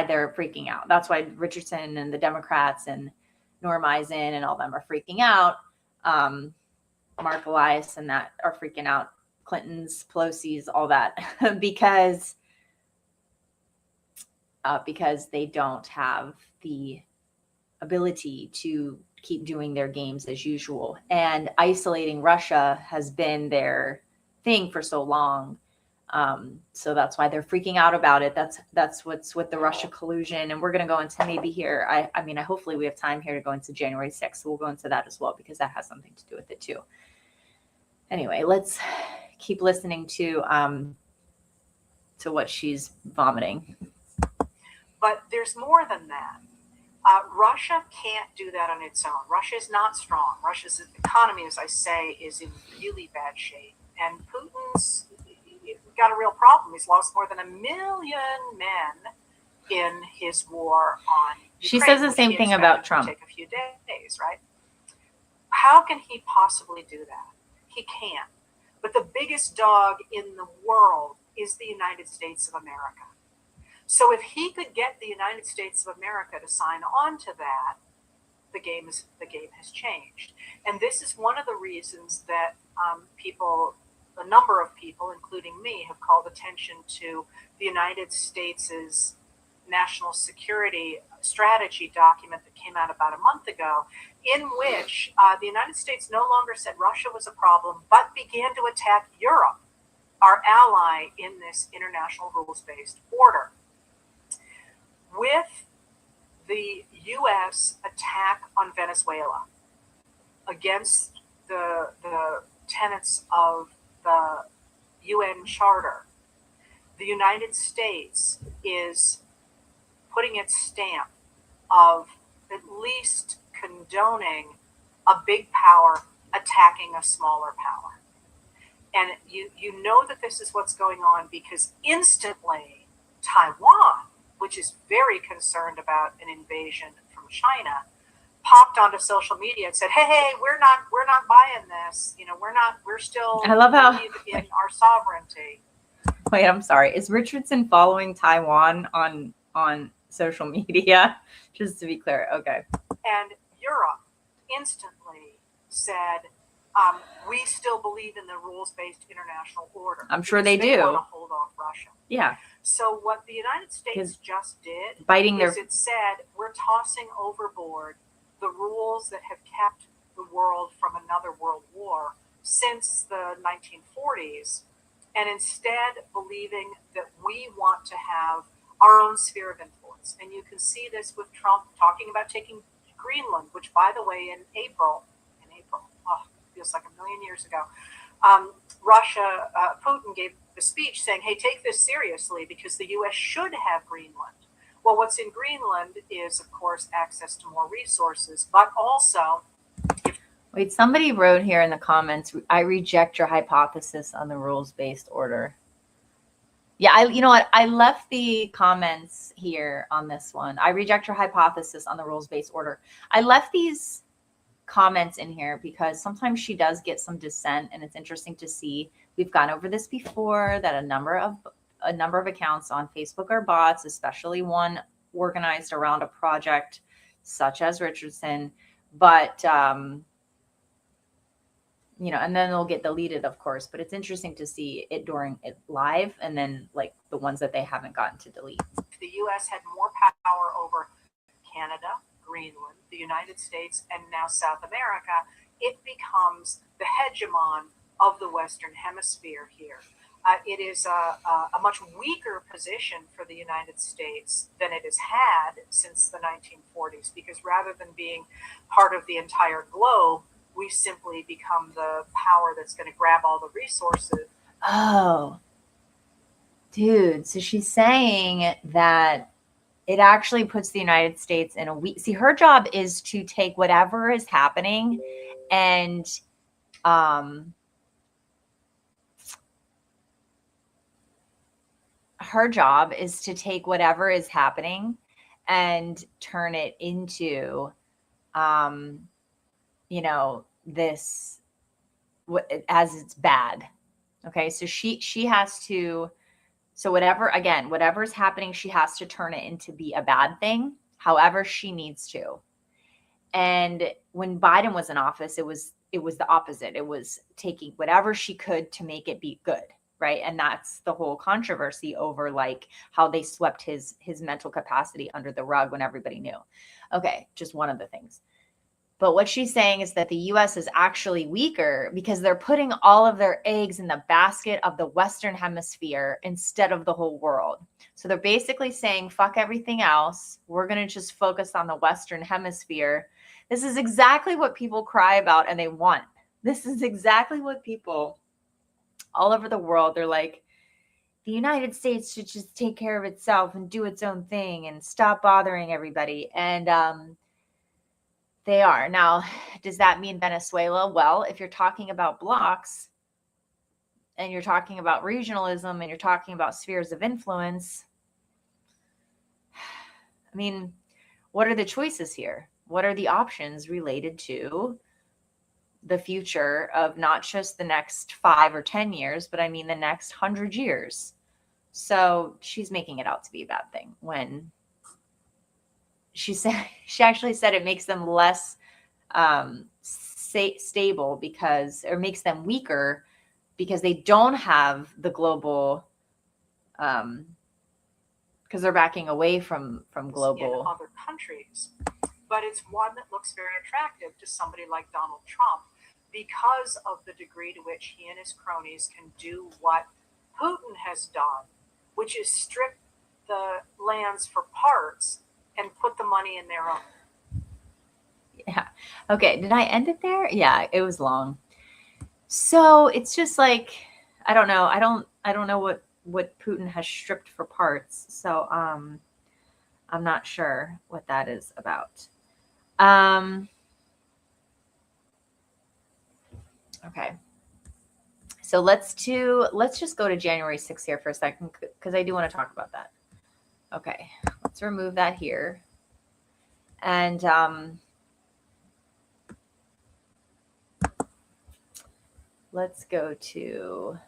they're freaking out. That's why Richardson and the Democrats and Norm Eisen and all them are freaking out. Mark Elias and that are freaking out. Clinton's, Pelosi's, all that, because they don't have the ability to keep doing their games as usual. And isolating Russia has been their thing for so long. So that's why they're freaking out about it. That's what's with the Russia collusion. And we're going to go into maybe here. I mean, hopefully we have time here to go into January 6th. So we'll go into that as well, because that has something to do with it too. Anyway, let's keep listening to what she's vomiting. But there's more than that. Russia can't do that on its own. Russia is not strong. Russia's economy, as I say, is in really bad shape. And Putin's got a real problem. He's lost more than 1 million men in his war on She Ukraine, says the which same he thing expected about would Trump. take a few days, right? How can he possibly do that? He can't. But the biggest dog in the world is the United States of America. So if he could get the United States of America to sign on to that, the game has changed. And this is one of the reasons that a number of people, including me, have called attention to the United States' national security strategy document that came out about a month ago, in which the United States no longer said Russia was a problem, but began to attack Europe, our ally in this international rules-based order. With the U.S. attack on Venezuela against the tenets of the UN Charter, the United States is putting its stamp of at least condoning a big power attacking a smaller power. And you know that this is what's going on because instantly Taiwan, which is very concerned about an invasion from China, popped onto social media and said, hey, we're not buying this. We're still I love how believe in our sovereignty. Wait, I'm sorry. Is Richardson following Taiwan on social media? Just to be clear. Okay. And Europe instantly said, we still believe in the rules-based international order. I'm sure they do. Want to hold off Russia. Yeah. So what the United States just did is it said, we're tossing overboard the rules that have kept the world from another world war since the 1940s, and instead believing that we want to have our own sphere of influence. And you can see this with Trump talking about taking Greenland, which, by the way, in April, feels like a million years ago, Putin gave the speech saying, hey, take this seriously because the U.S. should have Greenland. Well, what's in Greenland is, of course, access to more resources, but also... Wait, somebody wrote here in the comments, I reject your hypothesis on the rules-based order. Yeah, you know what? I left the comments here on this one. I reject your hypothesis on the rules-based order. I left these comments in here because sometimes she does get some dissent, and it's interesting to see. We've gone over this before, that a number of accounts on Facebook are bots, especially one organized around a project such as Richardson. But and then they'll get deleted, of course. But it's interesting to see it during it live, and then like the ones that they haven't gotten to delete. The U.S. had more power over Canada, Greenland, the United States, and now South America. It becomes the hegemon of the Western Hemisphere here. It is a much weaker position for the United States than it has had since the 1940s, because rather than being part of the entire globe, we simply become the power that's going to grab all the resources. Oh, dude. So she's saying that it actually puts the United States in a weak... See, her job is to take whatever is happening and her job is to take whatever is happening and turn it into, this as it's bad. Okay. So she has to, so whatever's happening, she has to turn it into be a bad thing, however she needs to. And when Biden was in office, it was the opposite. It was taking whatever she could to make it be good. Right. And that's the whole controversy over like how they swept his mental capacity under the rug when everybody knew. Okay. Just one of the things. But what she's saying is that the U.S. is actually weaker because they're putting all of their eggs in the basket of the Western Hemisphere instead of the whole world. So they're basically saying, fuck everything else. We're going to just focus on the Western Hemisphere. This is exactly what people cry about and they want. This is exactly what people all over the world, they're like, the United States should just take care of itself and do its own thing and stop bothering everybody. And they are. Now, does that mean Venezuela? Well, if you're talking about blocks and you're talking about regionalism and you're talking about spheres of influence, I mean, what are the choices here? What are the options related to the future of not just the next 5 or 10 years, but I mean the next 100 years? So she's making it out to be a bad thing when she actually said it makes them less stable because, or makes them weaker because they don't have the global, because they're backing away from global in other countries. But it's one that looks very attractive to somebody like Donald Trump because of the degree to which he and his cronies can do what Putin has done, which is strip the lands for parts and put the money in their own. Yeah. Okay. Did I end it there? Yeah, it was long. So it's just like, I don't know. I don't know what Putin has stripped for parts. So I'm not sure what that is about. Okay. So let's just go to January 6th here for a second, because I do want to talk about that. Okay. Let's remove that here. And let's go to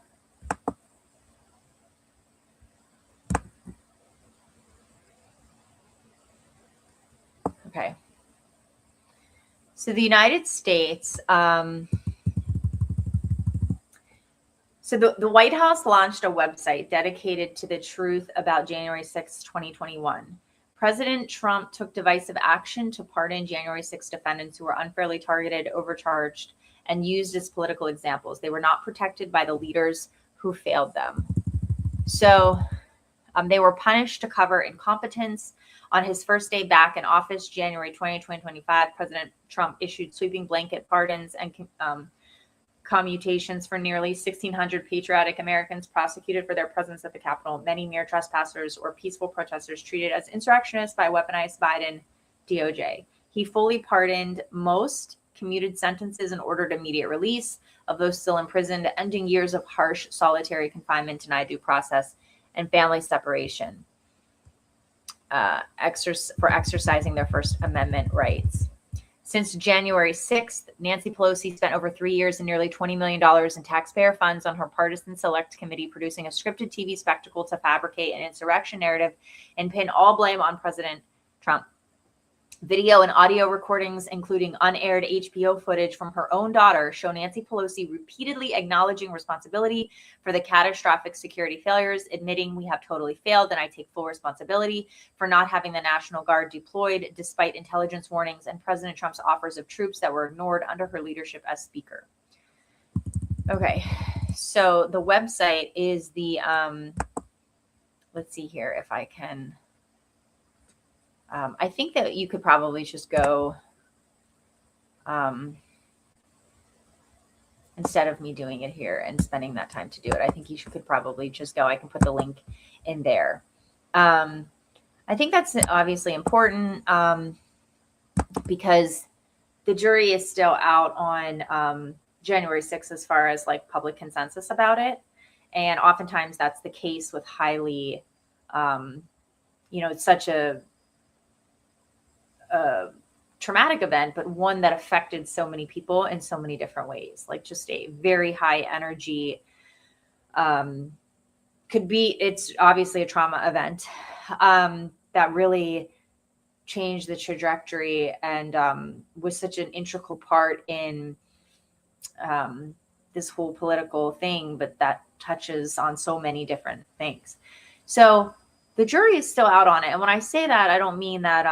okay. So the United States, so the White House launched a website dedicated to the truth about January 6, 2021. President Trump took divisive action to pardon January 6 defendants who were unfairly targeted, overcharged, and used as political examples. They were not protected by the leaders who failed them. So they were punished to cover incompetence. On his first day back in office, January 2025, President Trump issued sweeping blanket pardons and commutations for nearly 1,600 patriotic Americans prosecuted for their presence at the Capitol, many mere trespassers or peaceful protesters treated as insurrectionists by weaponized Biden DOJ. He fully pardoned most, commuted sentences, and ordered immediate release of those still imprisoned, ending years of harsh solitary confinement, denied due process, and family separation for exercising their First Amendment rights. Since January 6th, Nancy Pelosi spent over 3 years and nearly $20 million in taxpayer funds on her partisan select committee, producing a scripted TV spectacle to fabricate an insurrection narrative and pin all blame on President Trump. Video and audio recordings, including unaired HBO footage from her own daughter, show Nancy Pelosi repeatedly acknowledging responsibility for the catastrophic security failures, admitting we have totally failed and I take full responsibility for not having the National Guard deployed despite intelligence warnings and President Trump's offers of troops that were ignored under her leadership as Speaker. Okay, so the website is the, let's see here if I can... I think that you could probably just go, instead of me doing it here and spending that time to do it, I think you could probably just go. I can put the link in there. I think that's obviously important because the jury is still out on January 6th as far as like public consensus about it. And oftentimes that's the case with highly, it's such a traumatic event, but one that affected so many people in so many different ways, like just a very high energy, it's obviously a trauma event that really changed the trajectory and was such an integral part in this whole political thing, but that touches on so many different things. So the jury is still out on it. And when I say that, I don't mean that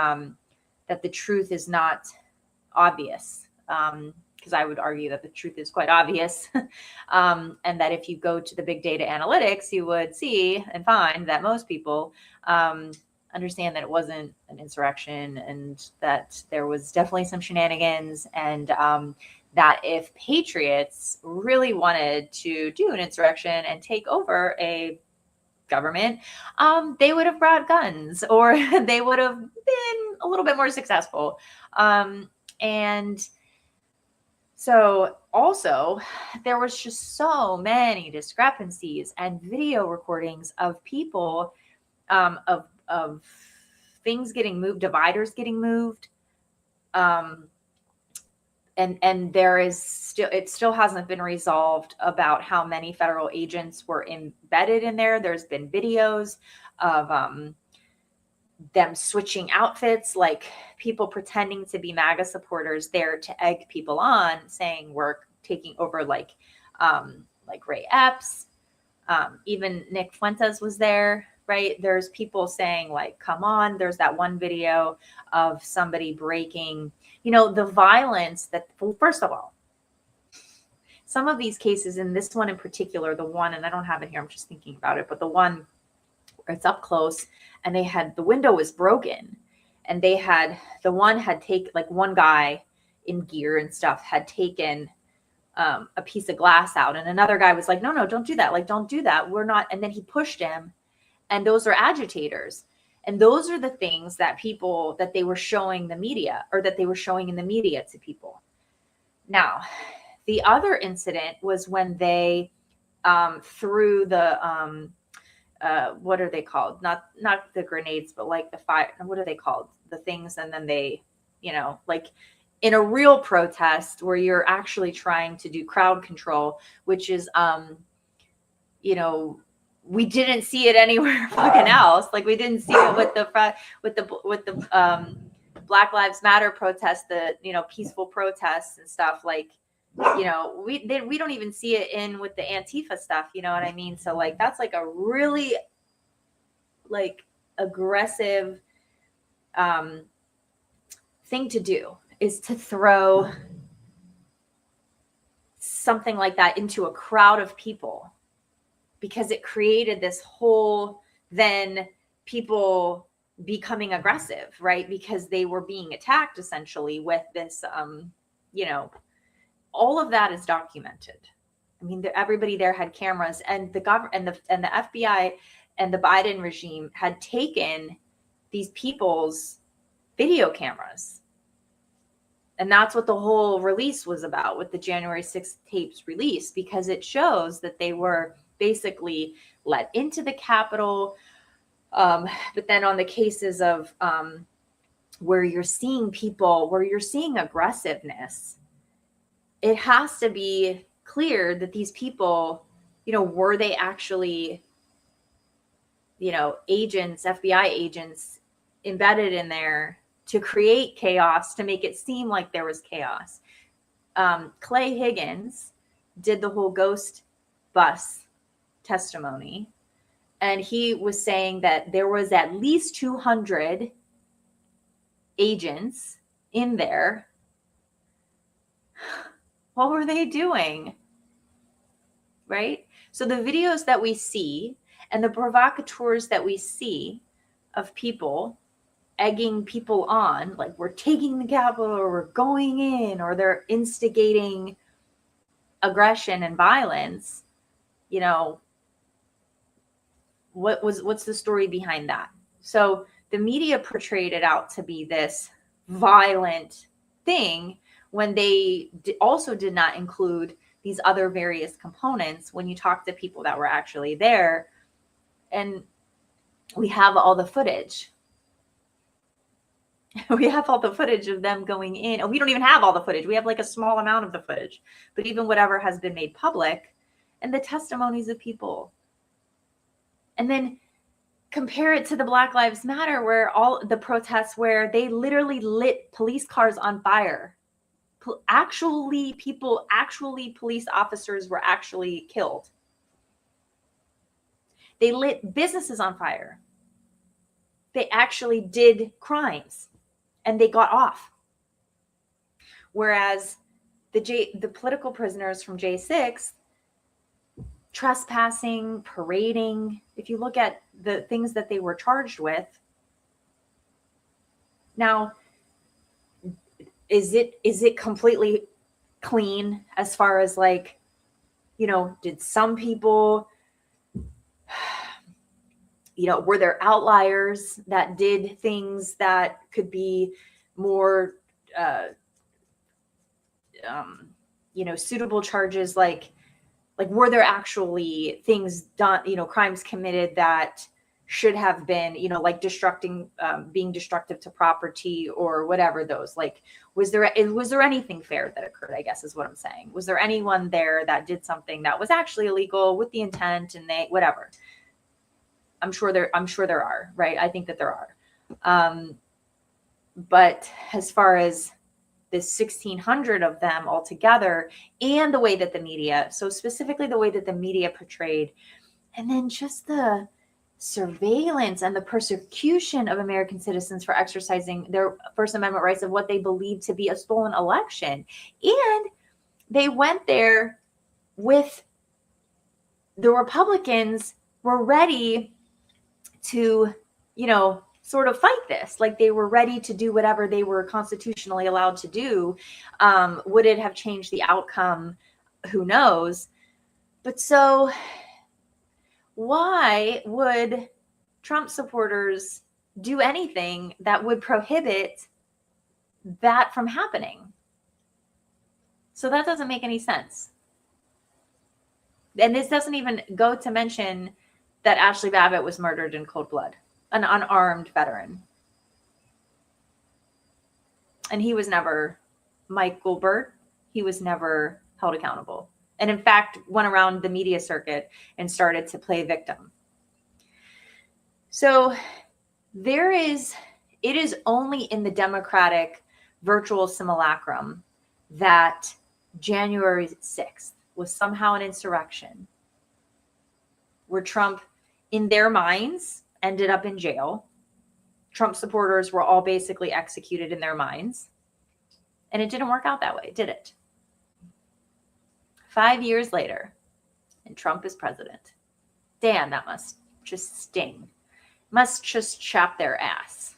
that the truth is not obvious, because I would argue that the truth is quite obvious. And that if you go to the big data analytics, you would see and find that most people understand that it wasn't an insurrection and that there was definitely some shenanigans, and that if patriots really wanted to do an insurrection and take over a government, they would have brought guns, or they would have been a little bit more successful. And so also there was just so many discrepancies and video recordings of people, of things getting moved, dividers getting moved. And there is still, it still hasn't been resolved about how many federal agents were embedded in there. There's been videos of them switching outfits, like people pretending to be MAGA supporters there to egg people on, saying we're taking over, like Ray Epps, even Nick Fuentes was there, right? There's people saying like, come on. There's that one video of somebody breaking, the violence that, well, first of all, some of these cases, in this one in particular, the one, and I don't have it here, I'm just thinking about it, but the one where it's up close and the window was broken, and one guy in gear and stuff had taken a piece of glass out, and another guy was like, no, don't do that. Like, don't do that. We're not. And then he pushed him, and those are agitators. And those are the things that they were showing the media, or that they were showing in the media to people. Now, the other incident was when they threw the, what are they called? Not the grenades, but like the fire. What are they called? The things. And then they, like in a real protest where you're actually trying to do crowd control, which is, we didn't see it anywhere fucking else. Like, we didn't see it with the Black Lives Matter protests, the peaceful protests and stuff. Like, we don't even see it with the Antifa stuff. You know what I mean? So like, that's like a really like aggressive thing to do, is to throw something like that into a crowd of people, because it created this whole, then people becoming aggressive, right? Because they were being attacked essentially with this, all of that is documented. I mean, everybody there had cameras, and the government and the FBI and the Biden regime had taken these people's video cameras. And that's what the whole release was about, with the January 6th tapes release, because it shows that they were basically let into the Capitol. But then on the cases of where you're seeing aggressiveness, it has to be clear that these people, were they actually, agents, FBI agents embedded in there to create chaos, to make it seem like there was chaos. Clay Higgins did the whole ghost bus testimony, and he was saying that there was at least 200 agents in there. What were they doing? Right? So the videos that we see and the provocateurs that we see of people egging people on, like, we're taking the Capitol, or we're going in, or they're instigating aggression and violence, what's the story behind that? So the media portrayed it out to be this violent thing, when they also did not include these other various components. When you talk to people that were actually there, and we have all the footage. We have all the footage of them going in. And we don't even have all the footage. We have like a small amount of the footage. But even whatever has been made public, and the testimonies of people. And then compare it to the Black Lives Matter, where all the protests where they literally lit police cars on fire. Police officers were actually killed. They lit businesses on fire. They actually did crimes, and they got off. Whereas the political prisoners from J6, trespassing, parading, if you look at the things that they were charged with. Now, is it completely clean as far as like, did some people, were there outliers that did things that could be more, suitable charges? Like were there actually things done, crimes committed that should have been, like being destructive to property or whatever those, like, was there anything fair that occurred, I guess is what I'm saying. Was there anyone there that did something that was actually illegal with the intent and whatever? I'm sure there are, right? I think that there are. But as far as this 1,600 of them altogether, and the way that the media, so specifically the way that the media portrayed, and then just the surveillance and the persecution of American citizens for exercising their First Amendment rights of what they believed to be a stolen election. And they went there with the Republicans were ready to, sort of fight this. Like, they were ready to do whatever they were constitutionally allowed to do. Would it have changed the outcome? Who knows? But so why would Trump supporters do anything that would prohibit that from happening? So that doesn't make any sense. And this doesn't even go to mention that Ashley Babbitt was murdered in cold blood, an unarmed veteran. And he was never, Mike Goldberg, he was never held accountable. And in fact, went around the media circuit and started to play victim. So it is only in the Democratic virtual simulacrum that January 6th was somehow an insurrection where Trump, in their minds, ended up in jail. Trump supporters were all basically executed in their minds. And it didn't work out that way, did it? 5 years later, and Trump is president. Damn, that must just sting. Must just chop their ass.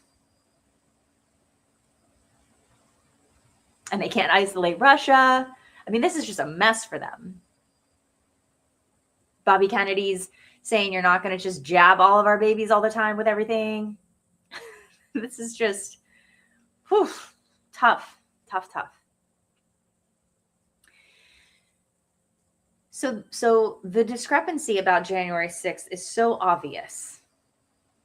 And they can't isolate Russia. I mean, this is just a mess for them. Bobby Kennedy's saying you're not going to just jab all of our babies all the time with everything. This is just tough. So the discrepancy about January 6th is so obvious.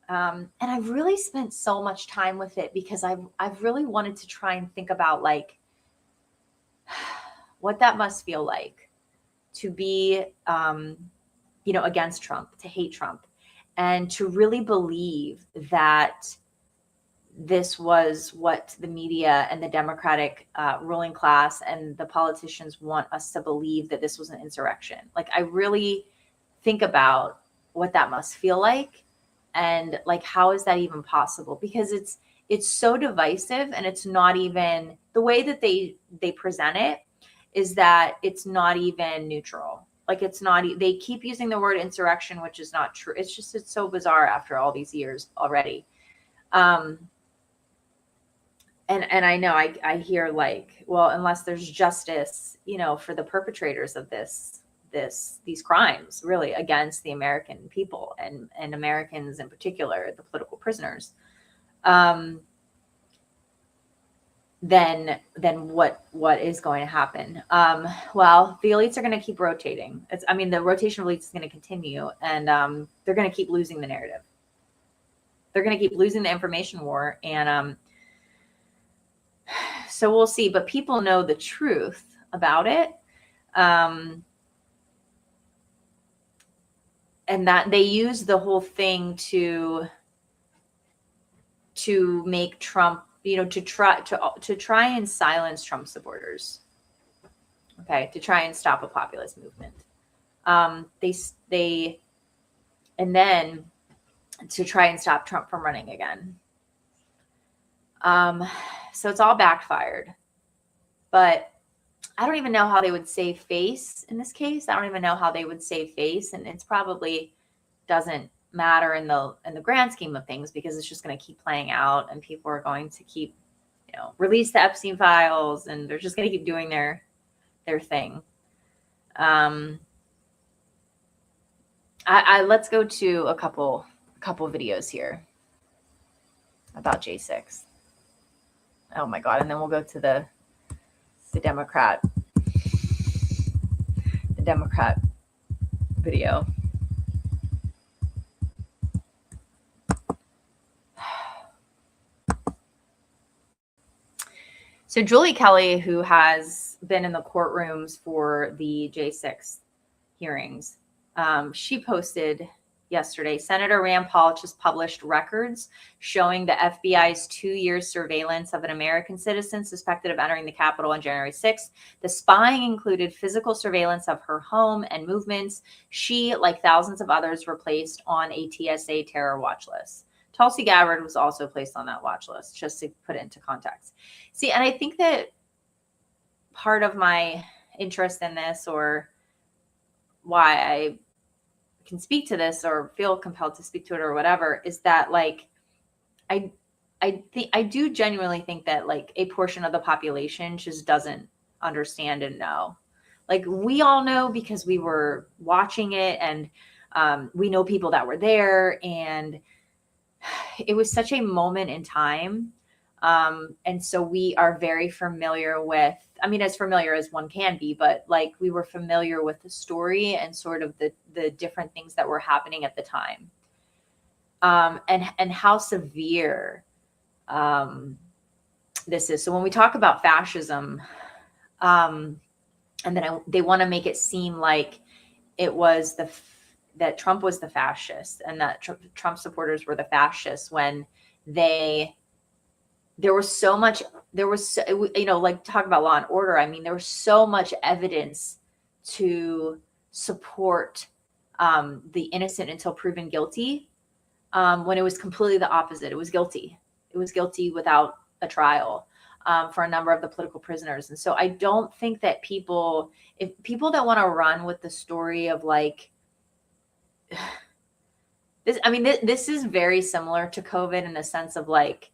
And I've really spent so much time with it because I've really wanted to try and think about, like, what that must feel like to be, against Trump, to hate Trump, and to really believe that this was what the media and the Democratic ruling class and the politicians want us to believe, that this was an insurrection. Like, I really think about what that must feel like, and like, how is that even possible? Because it's so divisive, and it's not even the way that they present it is that it's not even neutral. Like, it's not, they keep using the word insurrection, which is not true. It's so bizarre after all these years already. And I know I hear, like, well, unless there's justice, for the perpetrators of these crimes, really, against the American people and Americans in particular, the political prisoners, then what is going to happen? Well, the elites are going to keep rotating. The rotation of elites is going to continue, and they're going to keep losing the narrative. They're going to keep losing the information war, and so we'll see. But people know the truth about it, and that they use the whole thing to make Trump, to try and silence Trump supporters. Okay, to try and stop a populist movement. They and then to try and stop Trump from running again. So it's all backfired. But I don't even know how they would save face in this case. I don't even know how they would save face, and it's probably doesn't matter in the grand scheme of things, because it's just going to keep playing out, and people are going to keep, release the Epstein files, and they're just going to keep doing their thing. Let's go to a couple videos here about J6. Oh my God. And then we'll go to the Democrat video. So Julie Kelly, who has been in the courtrooms for the J6 hearings, she posted yesterday, Senator Rand Paul just published records showing the FBI's 2-year surveillance of an American citizen suspected of entering the Capitol on January 6th. The spying included physical surveillance of her home and movements. She, like thousands of others, were placed on a TSA terror watch list. Tulsi Gabbard was also placed on that watch list, just to put it into context. See, and I think that part of my interest in this, or why I can speak to this or feel compelled to speak to it or whatever, is that like I do genuinely think that like a portion of the population just doesn't understand and know. Like we all know because we were watching it, and we know people that were there, and it was such a moment in time. And so we are very familiar with, I mean, as familiar as one can be, but like we were familiar with the story and sort of the different things that were happening at the time. And how severe this is. So when we talk about fascism, and then they want to make it seem like it was that Trump was the fascist, and that Trump supporters were the fascists, when there was, like talk about law and order. I mean, there was so much evidence to support the innocent until proven guilty, when it was completely the opposite. It was guilty. It was guilty without a trial for a number of the political prisoners. And so I don't think that if people that want to run with the story of like, this, I mean, this is very similar to COVID in the sense of like,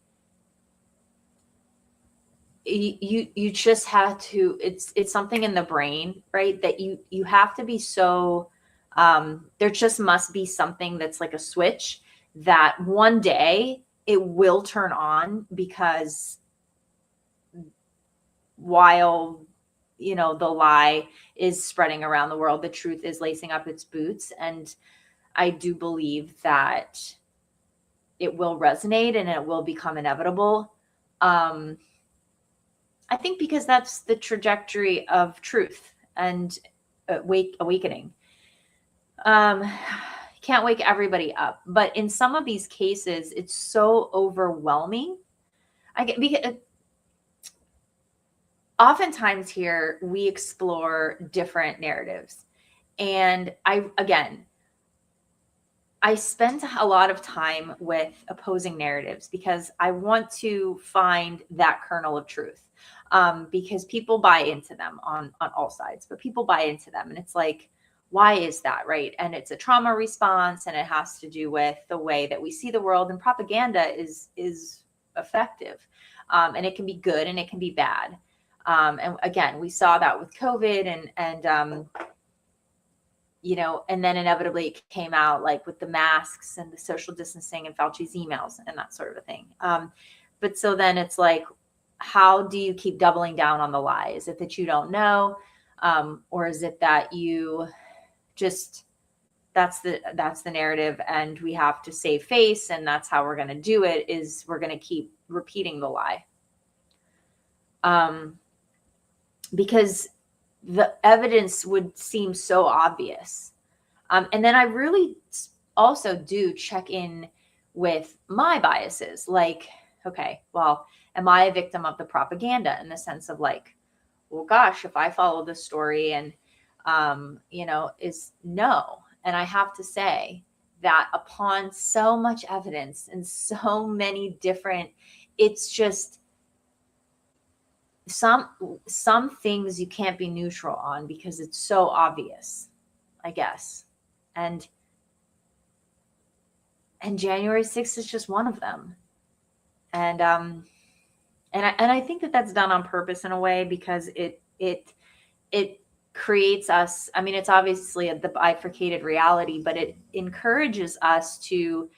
you just have to, it's something in the brain, right? That you have to be so, there just must be something that's like a switch that one day it will turn on, because while, the lie is spreading around the world, the truth is lacing up its boots. And I do believe that it will resonate and it will become inevitable. I think because that's the trajectory of truth and awakening. Can't wake everybody up, but in some of these cases, it's so overwhelming. Because oftentimes here we explore different narratives, and I spend a lot of time with opposing narratives because I want to find that kernel of truth, because people buy into them on all sides, but people buy into them, and it's like, why is that, right? And it's a trauma response, and it has to do with the way that we see the world, and propaganda is effective, and it can be good and it can be bad. And again, we saw that with COVID, and and then inevitably it came out like with the masks and the social distancing and Fauci's emails and that sort of a thing. But so then it's like, how do you keep doubling down on the lie? Is it that you don't know? Or is it that you just, that's the narrative, and we have to save face, and that's how we're going to do it, is we're going to keep repeating the lie. Because the evidence would seem so obvious. And then I really also do check in with my biases. Like, okay, well, am I a victim of the propaganda, in the sense of like, well, gosh, if I follow the story and, is no. And I have to say that upon so much evidence and so many different, it's just, some things you can't be neutral on because it's so obvious, I guess. And January 6th is just one of them. And I think that that's done on purpose in a way, because it creates us. I mean, it's obviously the bifurcated reality, but it encourages us to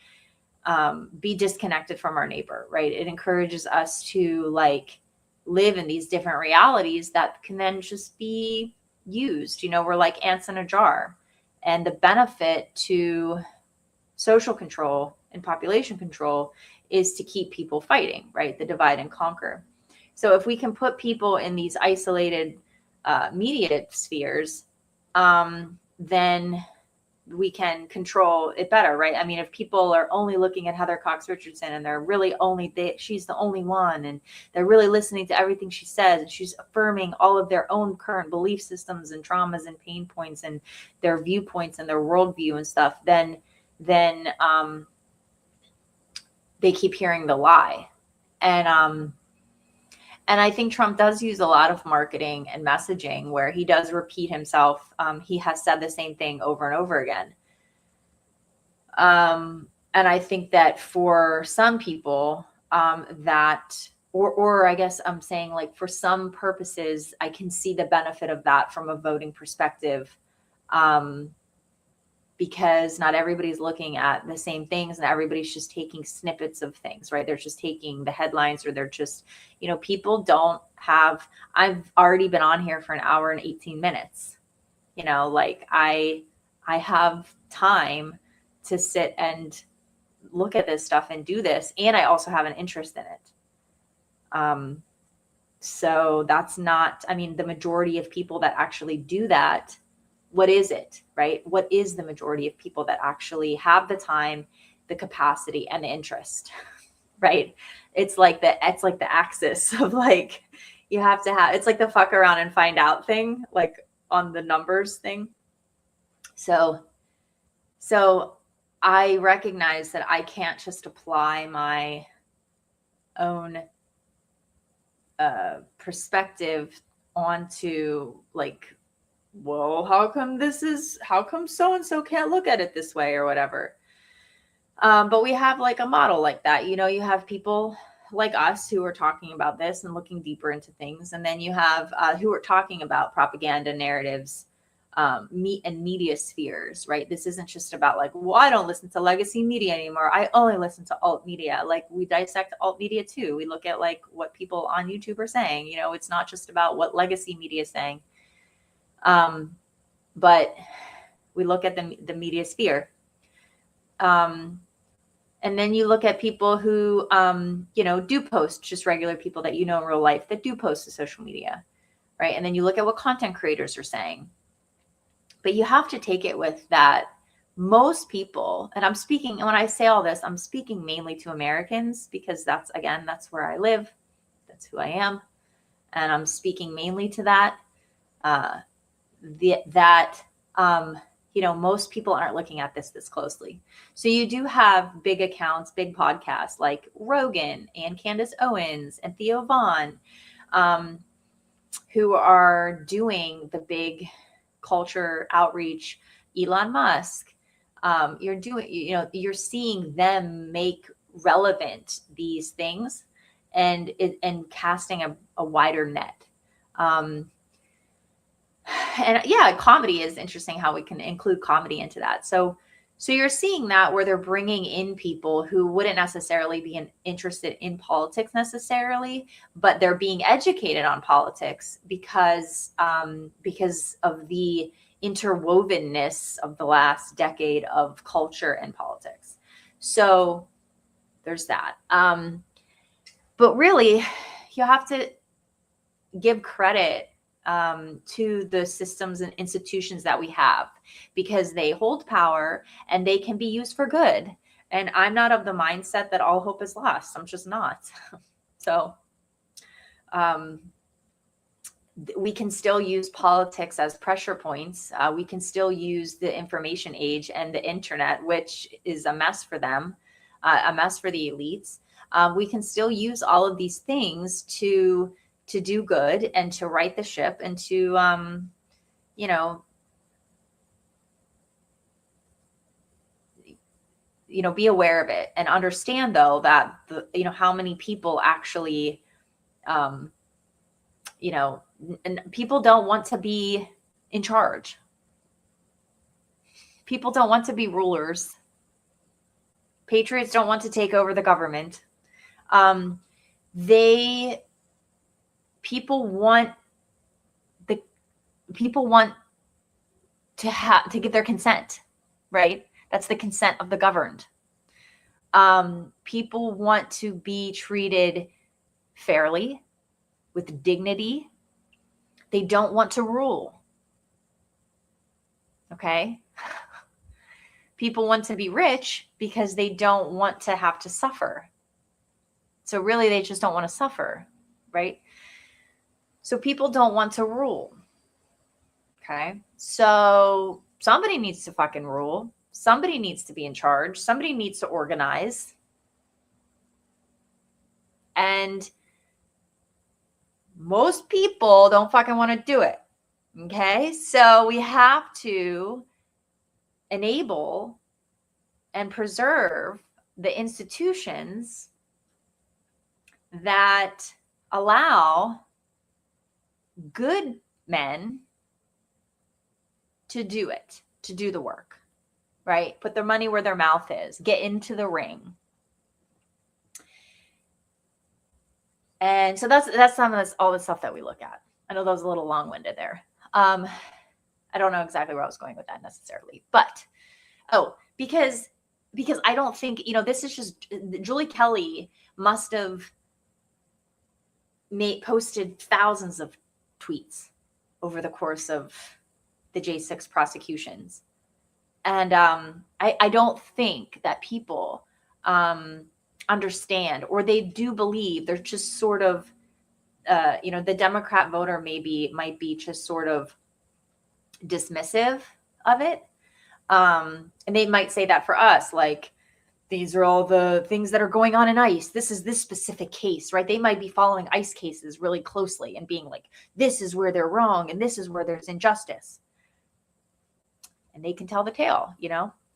be disconnected from our neighbor, right? It encourages us to like live in these different realities that can then just be used. We're like ants in a jar, and the benefit to social control and population control is to keep people fighting, right? The divide and conquer. So if we can put people in these isolated media spheres, then we can control it better, right? I mean, if people are only looking at Heather Cox Richardson and they're really she's the only one, and they're really listening to everything she says, and she's affirming all of their own current belief systems and traumas and pain points and their viewpoints and their worldview and stuff, then they keep hearing the lie. And I think Trump does use a lot of marketing and messaging where he does repeat himself. He has said the same thing over and over again. And I think that for some people or I guess I'm saying, like, for some purposes, I can see the benefit of that from a voting perspective. Because not everybody's looking at the same things, and everybody's just taking snippets of things, right? They're just taking the headlines, or they're just, people don't have, I've already been on here for an hour and 18 minutes. Like I have time to sit and look at this stuff and do this. And I also have an interest in it. So that's not, the majority of people that actually do that, what is it, right? What is the majority of people that actually have the time, the capacity, and the interest, right? It's like the axis of, like, you have to have, it's like the fuck around and find out thing, like on the numbers thing. So I recognize that I can't just apply my own perspective onto, like, well, how come so-and-so can't look at it this way or whatever. But we have, like, a model like that. You have people like us who are talking about this and looking deeper into things. And then you have who are talking about propaganda narratives, and media spheres, right? This isn't just about, like, well, I don't listen to legacy media anymore. I only listen to alt media. Like, we dissect alt media too. We look at, like, what people on YouTube are saying. It's not just about what legacy media is saying. But we look at the media sphere. And then you look at people who, do post, just regular people that in real life that do post to social media, right? And then you look at what content creators are saying. But you have to take it with that most people, and I'm speaking, when I say all this, I'm speaking mainly to Americans, because that's where I live. That's who I am. And I'm speaking mainly to that. Most people aren't looking at this closely. So you do have big accounts, big podcasts like Rogan and Candace Owens and Theo Vaughn, who are doing the big culture outreach. Elon Musk, you're seeing them make relevant these things and casting a wider net. And yeah, comedy is interesting, how we can include comedy into that. So you're seeing that where they're bringing in people who wouldn't necessarily be interested in politics necessarily, but they're being educated on politics because of the interwovenness of the last decade of culture and politics. So there's that. But really, you have to give credit to the systems and institutions that we have, because they hold power and they can be used for good. And I'm not of the mindset that all hope is lost. I'm just not. So we can still use politics as pressure points. We can still use the information age and the internet, which is a mess for them, a mess for the elites. We can still use all of these things to do good and to right the ship and to, be aware of it and understand, though, that how many people actually, and people don't want to be in charge. People don't want to be rulers. Patriots don't want to take over the government. People want to give their consent, right? That's the consent of the governed. People want to be treated fairly. with dignity. They don't want to rule. Okay? People want to be rich because they don't want to have to suffer. So really, they just don't want to suffer, right? So people don't want to rule. Okay? So somebody needs to fucking rule. Somebody needs to be in charge. Somebody needs to organize. And most people don't fucking want to do it. Okay? So we have to enable and preserve the institutions that allow good men to do it, to do the work, right? Put their money where their mouth is, get into the ring. And so that's some of this, all the stuff that we look at. I know that was a little long-winded there. I don't know exactly where I was going with that necessarily, but because I don't think, this is just, Julie Kelly must have posted thousands of tweets over the course of the J6 prosecutions. And I don't think that people understand, or they do believe. They're just sort of, the Democrat voter might be just sort of dismissive of it. And they might say that for us, like, these are all the things that are going on in ICE. This is this specific case, right? They might be following ICE cases really closely and being like, this is where they're wrong and this is where there's injustice. And they can tell the tale,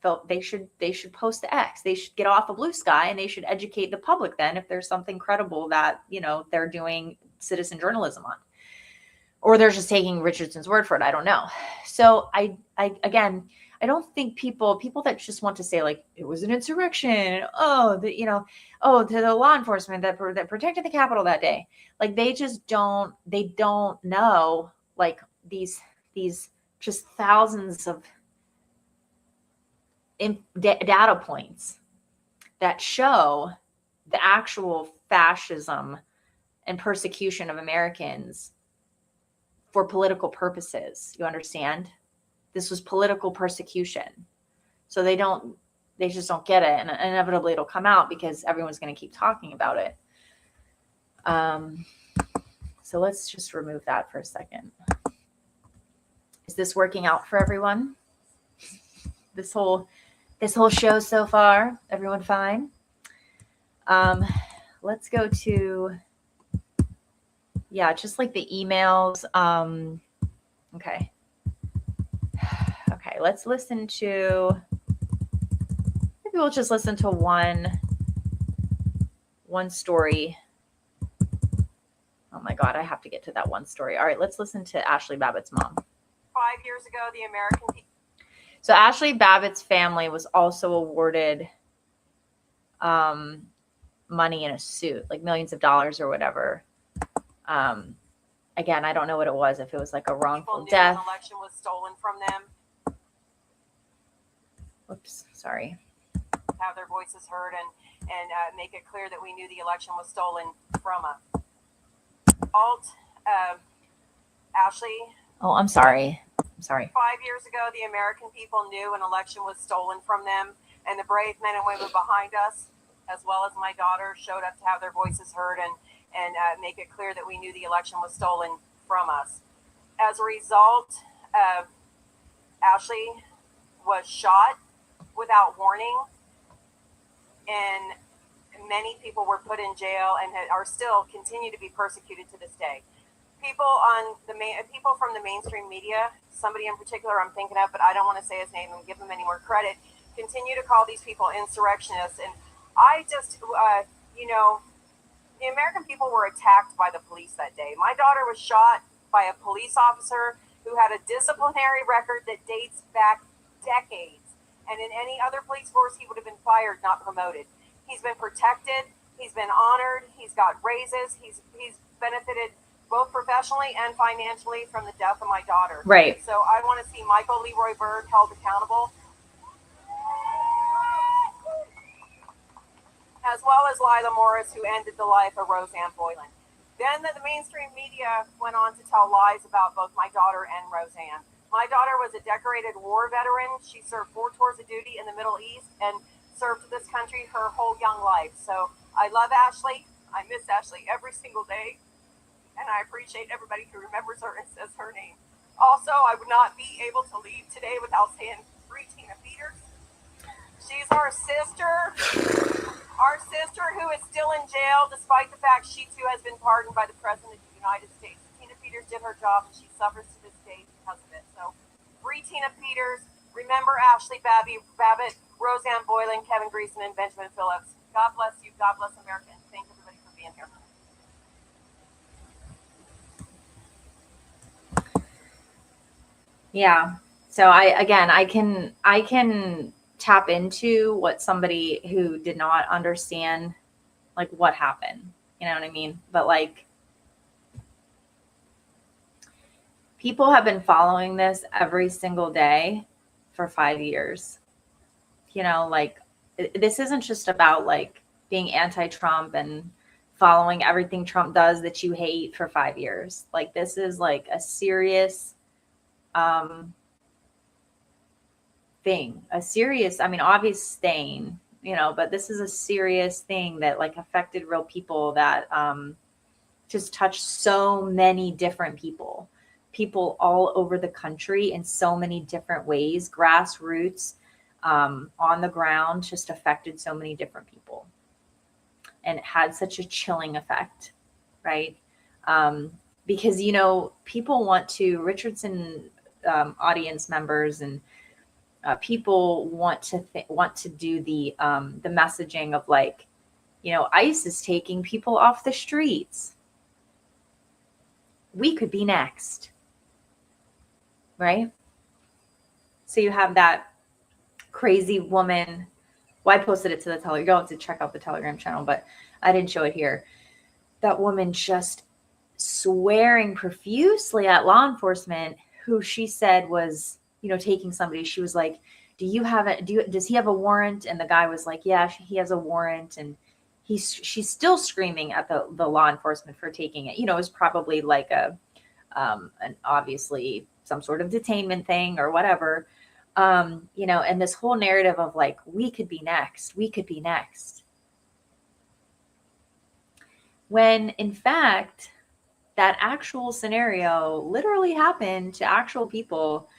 So they should post the X. They should get off a blue sky, and they should educate the public then if there's something credible that, they're doing citizen journalism on. Or they're just taking Richardson's word for it. I don't know. So I don't think people that just want to say, like, it was an insurrection. To the law enforcement that protected the Capitol that day. Like, they don't know, like, these just thousands of data points that show the actual fascism and persecution of Americans for political purposes. You understand? This was political persecution. So they just don't get it. And inevitably it'll come out because everyone's going to keep talking about it. So let's just remove that for a second. Is this working out for everyone? This whole show so far, everyone fine? Let's go to, just like the emails. Okay, let's listen to, maybe we'll just listen to one story. Oh my God, I have to get to that one story. All right, let's listen to Ashley Babbitt's mom. 5 years ago, the American people. So Ashley Babbitt's family was also awarded money in a suit, like millions of dollars or whatever. Again, I don't know what it was, if it was like a wrongful death. An election was stolen from them. Whoops, sorry. Have their voices heard and make it clear that we knew the election was stolen from us. Ashley. Oh, I'm sorry. 5 years ago, the American people knew an election was stolen from them, and the brave men and women behind us, as well as my daughter, showed up to have their voices heard and make it clear that we knew the election was stolen from us. As a result, Ashley was shot without warning, and many people were put in jail and are still continue to be persecuted to this day. People from the mainstream media, somebody in particular I'm thinking of, but I don't want to say his name and give him any more credit, continue to call these people insurrectionists. And I just, the American people were attacked by the police that day. My daughter was shot by a police officer who had a disciplinary record that dates back decades. And in any other police force, he would have been fired, not promoted. He's been protected. He's been honored. He's got raises. He's benefited both professionally and financially from the death of my daughter. Right. So I want to see Michael Leroy Berg held accountable, as well as Lila Morris, who ended the life of Roseanne Boylan. Then the mainstream media went on to tell lies about both my daughter and Roseanne. My daughter was a decorated war veteran. She served 4 tours of duty in the Middle East and served this country her whole young life. So I love Ashley. I miss Ashley every single day. And I appreciate everybody who remembers her and says her name. Also, I would not be able to leave today without saying free Tina Peters. She's our sister who is still in jail, despite the fact she too has been pardoned by the President of the United States. Tina Peters did her job, and she suffers to this day because of it. So, free Tina Peters. Remember Ashley Babbitt, Roseanne Boylan, Kevin Greason, and Benjamin Phillips. God bless you. God bless America. And thank everybody for being here. Yeah. So I can tap into what somebody who did not understand like what happened. You know what I mean? But like people have been following this every single day for 5 years. You know, like this isn't just about like being anti-Trump and following everything Trump does that you hate for 5 years. Like this is like a serious thing, obvious stain, you know, but this is a serious thing that like affected real people that just touched so many different people all over the country in so many different ways. Grassroots, on the ground, just affected so many different people, and it had such a chilling effect, right? Because, you know, people want to, Richardson audience members and people want to do the messaging of like, you know, ICE is taking people off the streets. We could be next, right? So you have that crazy woman. Well, I posted it to the Telegram. You'll have to check out the Telegram channel, but I didn't show it here. That woman just swearing profusely at law enforcement, who she said was, you know, taking somebody. She was like, does he have a warrant? And the guy was like, yeah, he has a warrant. And she's still screaming at the law enforcement for taking it. You know, it was probably like an obviously some sort of detainment thing or whatever. You know, and this whole narrative of like, we could be next. When in fact, that actual scenario literally happened to actual people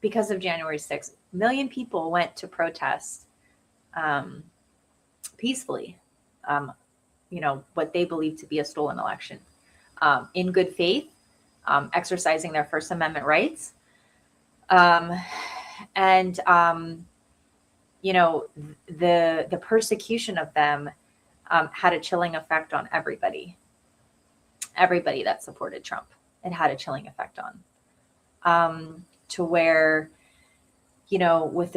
because of January 6th. 1 million people went to protest peacefully, you know, what they believe to be a stolen election, in good faith, exercising their First Amendment rights. And you know, the persecution of them had a chilling effect on everybody that supported Trump. It had a chilling effect on, to where, you know, with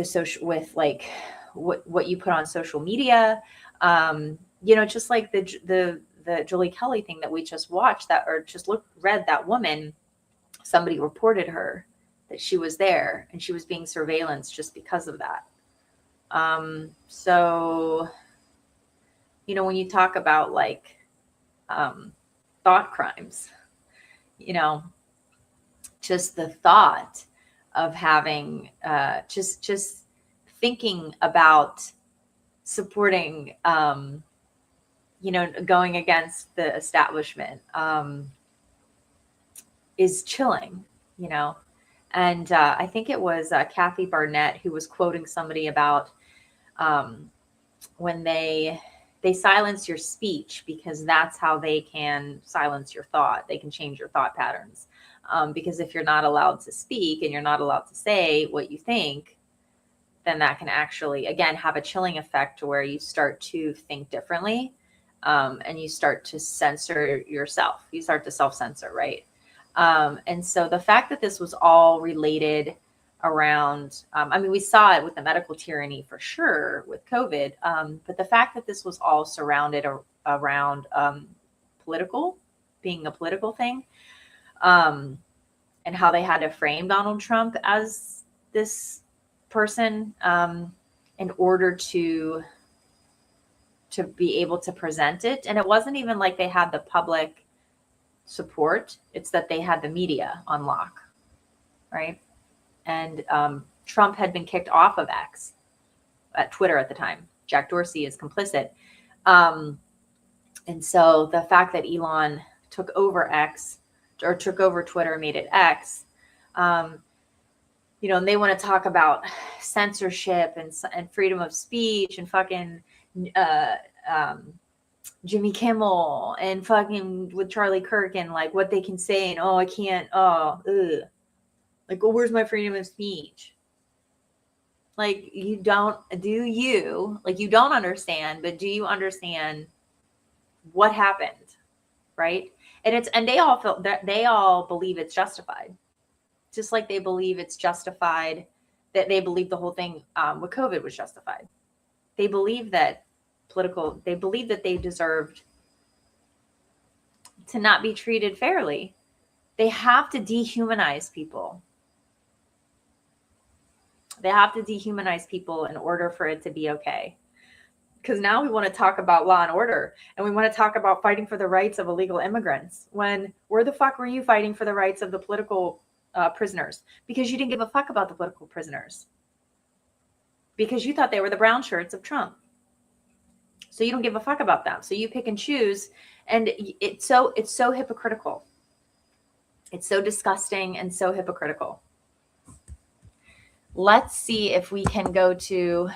like what you put on social media, you know, just like the Julie Kelly thing that we just watched, read that woman, somebody reported her that she was there and she was being surveillanced just because of that. So, you know, when you talk about like thought crimes, you know, just the thought of having just thinking about supporting, you know, going against the establishment is chilling, you know. And I think it was Kathy Barnett who was quoting somebody about when they silence your speech, because that's how they can silence your thought. They can change your thought patterns. Because if you're not allowed to speak and you're not allowed to say what you think, then that can actually, again, have a chilling effect to where you start to think differently, and you start to censor yourself. You start to self-censor, right? And so the fact that this was all related around, I mean, we saw it with the medical tyranny for sure with COVID, but the fact that this was all surrounded around being a political thing, and how they had to frame Donald Trump as this person in order to to be able to present it. And it wasn't even like they had the public support. It's that they had the media on lock, right? And Trump had been kicked off of X, at Twitter at the time. Jack Dorsey is complicit. And so the fact that Elon took over X, or took over Twitter, made it X, you know, and they want to talk about censorship and freedom of speech and fucking Jimmy Kimmel and fucking with Charlie Kirk and like what they can say and I can't, like, well, where's my freedom of speech? Like, you don't understand, but do you understand what happened? Right. And they all feel that they all believe it's justified. Just like they believe it's justified, that they believe the whole thing with COVID was justified. They believe that they deserved to not be treated fairly. They have to dehumanize people. They have to dehumanize people in order for it to be okay. Because now we want to talk about law and order, and we want to talk about fighting for the rights of illegal immigrants. When, where the fuck were you fighting for the rights of the political prisoners? Because you didn't give a fuck about the political prisoners. Because you thought they were the brown shirts of Trump. So you don't give a fuck about them. So you pick and choose, and it's so hypocritical. It's so disgusting and so hypocritical. Let's see if we can go to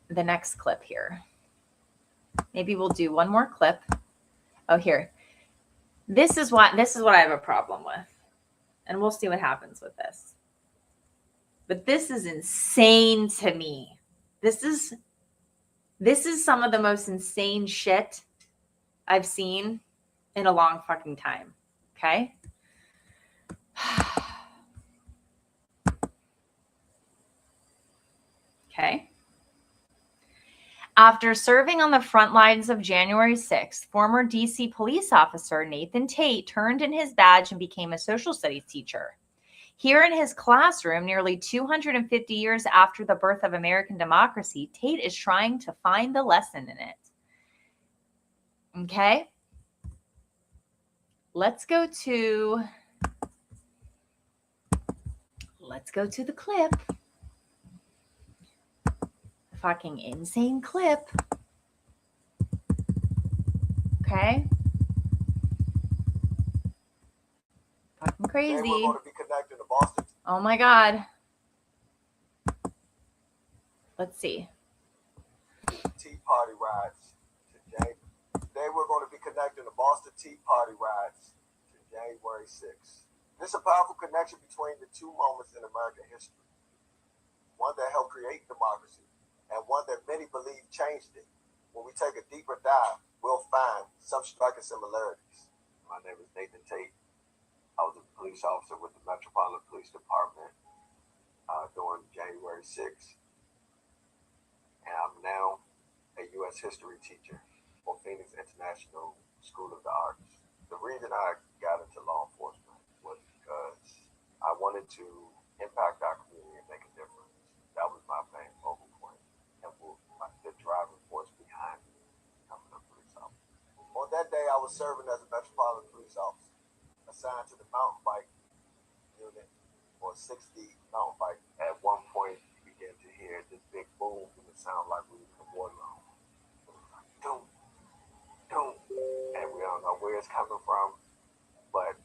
the next clip here. Maybe we'll do one more clip. Oh, here. This is what I have a problem with. And we'll see what happens with this. But this is insane to me. This is some of the most insane shit I've seen in a long fucking time. Okay? Okay. After serving on the front lines of January 6th, former DC police officer Nathan Tate turned in his badge and became a social studies teacher. Here in his classroom, nearly 250 years after the birth of American democracy, Tate is trying to find the lesson in it. Okay? Let's go to the clip. Fucking insane clip. Okay? Fucking crazy. Today we're going to be connecting to Boston. Oh my God. Let's see. Tea Party rides today. Today we're going to be connecting the Boston Tea Party rides to January 6th. This is a powerful connection between the two moments in American history. One that helped create democracy and one that many believe changed it. When we take a deeper dive, we'll find some striking similarities. My name is Nathan Tate. I was a police officer with the Metropolitan Police Department during January 6th. And I'm now a U.S. history teacher for Phoenix International School of the Arts. The reason I got into law enforcement was because I wanted to impact our community and make a difference. That was my main focal point and the driving force behind me becoming a police officer. On that day, I was serving as a Metropolitan Police officer, assigned to the mountain bike unit for 60 mountain bike. At one point, you began to hear this big boom and it sounded like we were in a war zone. Doom, doom. And we don't know where it's coming from, but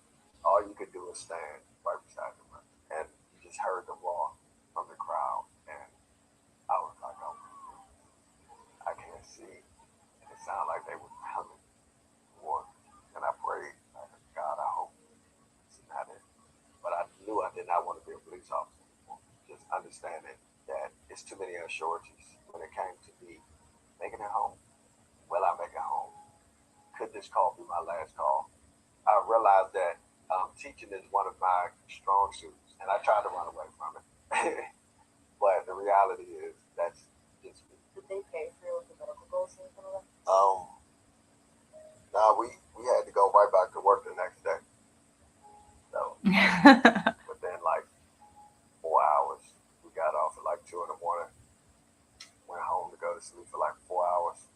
all you could do is stand right beside the road. And you just heard the roar from the crowd. And I was like, oh, I can't see. And it sounded like they were coming towards me. And I prayed, like, God, I hope it's not it. But I knew I did not want to be a police officer anymore. Just understanding that it's too many unsureties when it came to me making it home. Will I make it home? Could this call be my last call? I realized that teaching is one of my strong suits, and I tried to run away from it. But the reality is, that's just me. Did they pay for the medical bills and all that? No, we had to go right back to work the next day. So, within like 4 hours, we got off at like 2 a.m. Went home to go to to sleep for like 4 hours,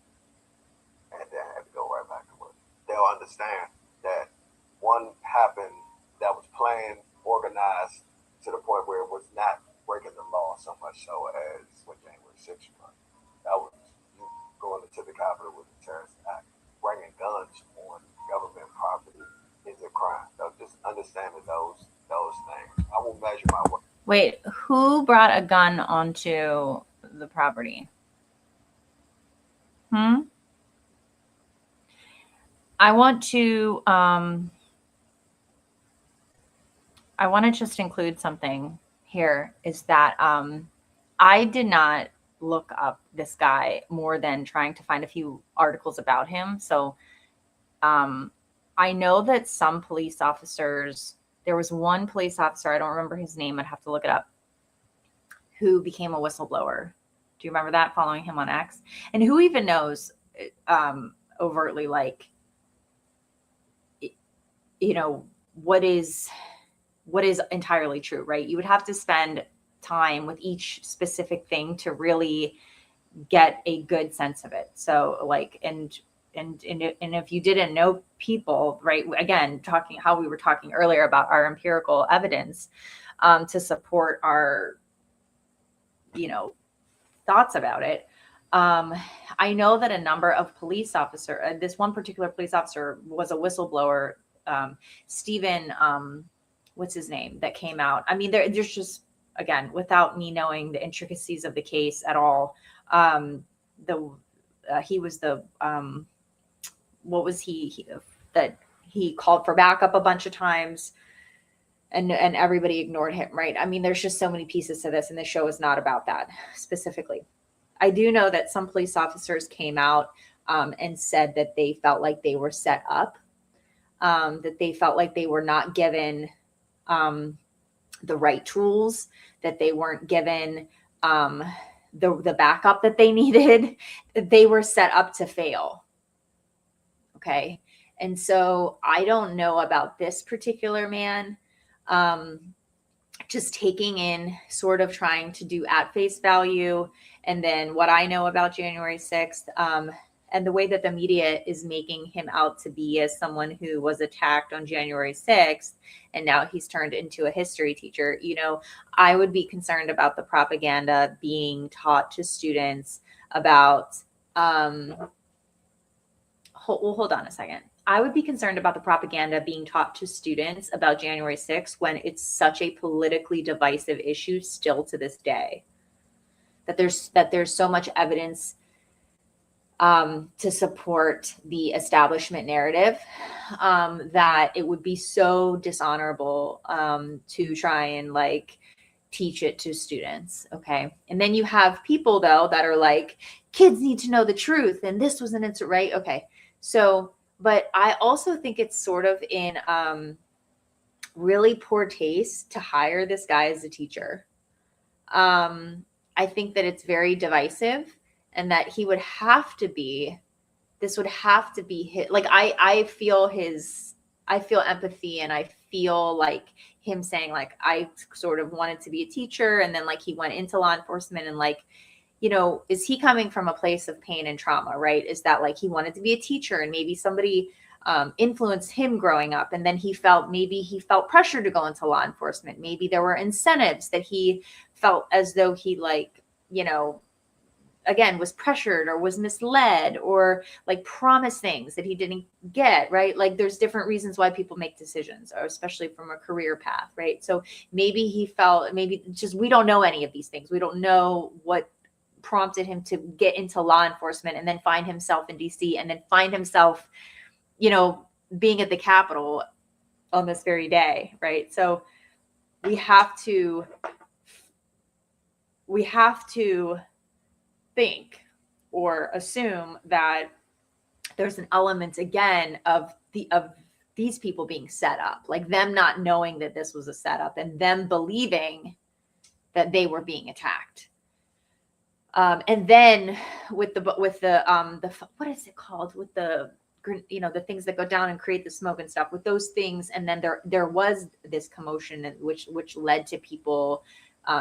and then had to go right back to work. They'll understand that one happened that was planned, organized to the point where it was not breaking the law so much so as what January 6th was. That was you going to the Capitol with a terrorist act. Bringing guns on government property is a crime. So just understanding those things. I will measure my work. Wait, who brought a gun onto the property? I want to just include something here, is that I did not look up this guy more than trying to find a few articles about him. So I know that some police officers, there was one police officer, I don't remember his name, I'd have to look it up, who became a whistleblower. Do you remember that, following him on X? And who even knows overtly, like, you know, what is entirely true, right? You would have to spend time with each specific thing to really get a good sense of it. So like, and if you didn't know people, right, again, talking how we were talking earlier about our empirical evidence to support our, you know, thoughts about it. I know that a number of police officers, this one particular police officer was a whistleblower, Stephen, what's his name, that came out. I mean, there's just, again, without me knowing the intricacies of the case at all, he was the, what was he that he called for backup a bunch of times and everybody ignored him, right? I mean, there's just so many pieces to this, and the show is not about that specifically. I do know that some police officers came out and said that they felt like they were set up, that they felt like they were not given the right tools, that they weren't given the backup that they needed, that they were set up to fail. Okay. And so I don't know about this particular man, just taking in, sort of trying to do at face value. And then what I know about January 6th, and the way that the media is making him out to be as someone who was attacked on January 6th, and now he's turned into a history teacher. You know, I would be concerned about the propaganda being taught to students about, hold on a second. I would be concerned about the propaganda being taught to students about January 6th when it's such a politically divisive issue still to this day. That there's so much evidence to support the establishment narrative, that it would be so dishonorable to try and like teach it to students. Okay. And then you have people though that are like, kids need to know the truth, and this was an incident, right? Okay. So, but I also think it's sort of in really poor taste to hire this guy as a teacher. I think that it's very divisive, and that he would have to be, this would have to be hit. Like, I feel empathy, and I feel like him saying like, I sort of wanted to be a teacher. And then like, he went into law enforcement, and like, you know, is he coming from a place of pain and trauma, right? Is that like, he wanted to be a teacher, and maybe somebody influenced him growing up, and then maybe he felt pressure to go into law enforcement. Maybe there were incentives that he felt as though he, like, you know, again, was pressured or was misled, or like promised things that he didn't get, right? Like, there's different reasons why people make decisions, or especially from a career path, right? So maybe he felt, maybe just, we don't know any of these things. We don't know what prompted him to get into law enforcement, and then find himself in DC, and then find himself, you know, being at the Capitol on this very day, right? So we have to think or assume that there's an element again of these people being set up, like them not knowing that this was a setup, and them believing that they were being attacked. And then with the what is it called, with the, you know, the things that go down and create the smoke and stuff, with those things. And then there was this commotion, which led to people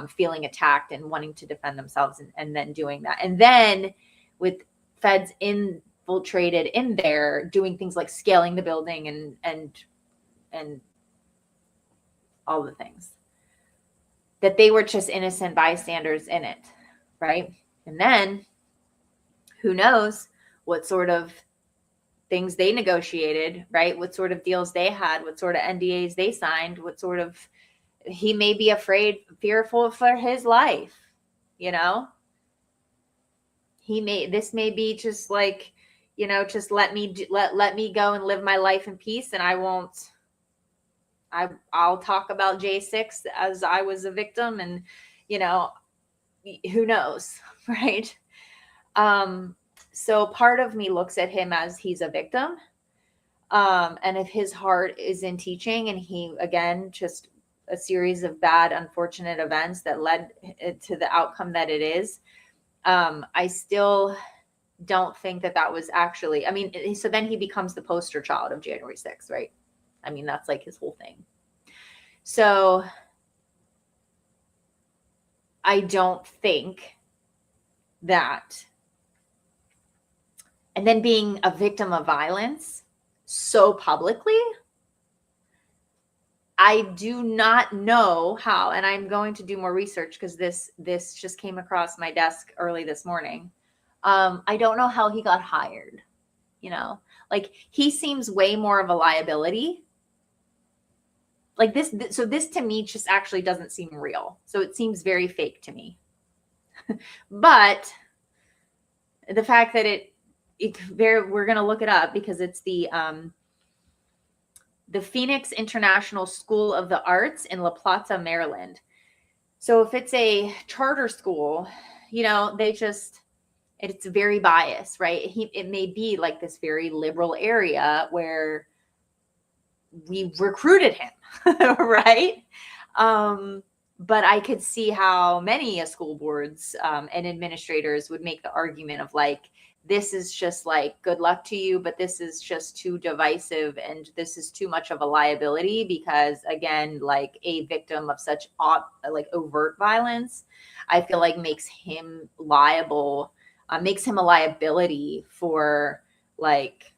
feeling attacked and wanting to defend themselves, and then doing that. And then with feds infiltrated in there doing things like scaling the building and all the things, that they were just innocent bystanders in it, right? And then who knows what sort of things they negotiated, right? What sort of deals they had, what sort of NDAs they signed, what sort of, he may be fearful for his life, this may be just like, just let me go and live my life in peace. And I'll talk about J6 as I was a victim, and, who knows, right? So part of me looks at him as he's a victim. And if his heart is in teaching, and he, again, just a series of bad, unfortunate events that led to the outcome that it is, I still don't think that was actually, so then he becomes the poster child of January 6th, right? That's like his whole thing. So I don't think that, and then being a victim of violence so publicly, I do not know how, and I'm going to do more research because this just came across my desk early this morning. I don't know how he got hired, like he seems way more of a liability. Like this to me just actually doesn't seem real. So it seems very fake to me. But the fact that we're going to look it up because it's the Phoenix International School of the Arts in La Plata, Maryland. So if it's a charter school, it's very biased, right? It may be like this very liberal area where we recruited him, right? But I could see how many school boards and administrators would make the argument of like, this is just like, good luck to you, but this is just too divisive and this is too much of a liability because, again, like a victim of such overt violence, I feel like makes him liable, makes him a liability for like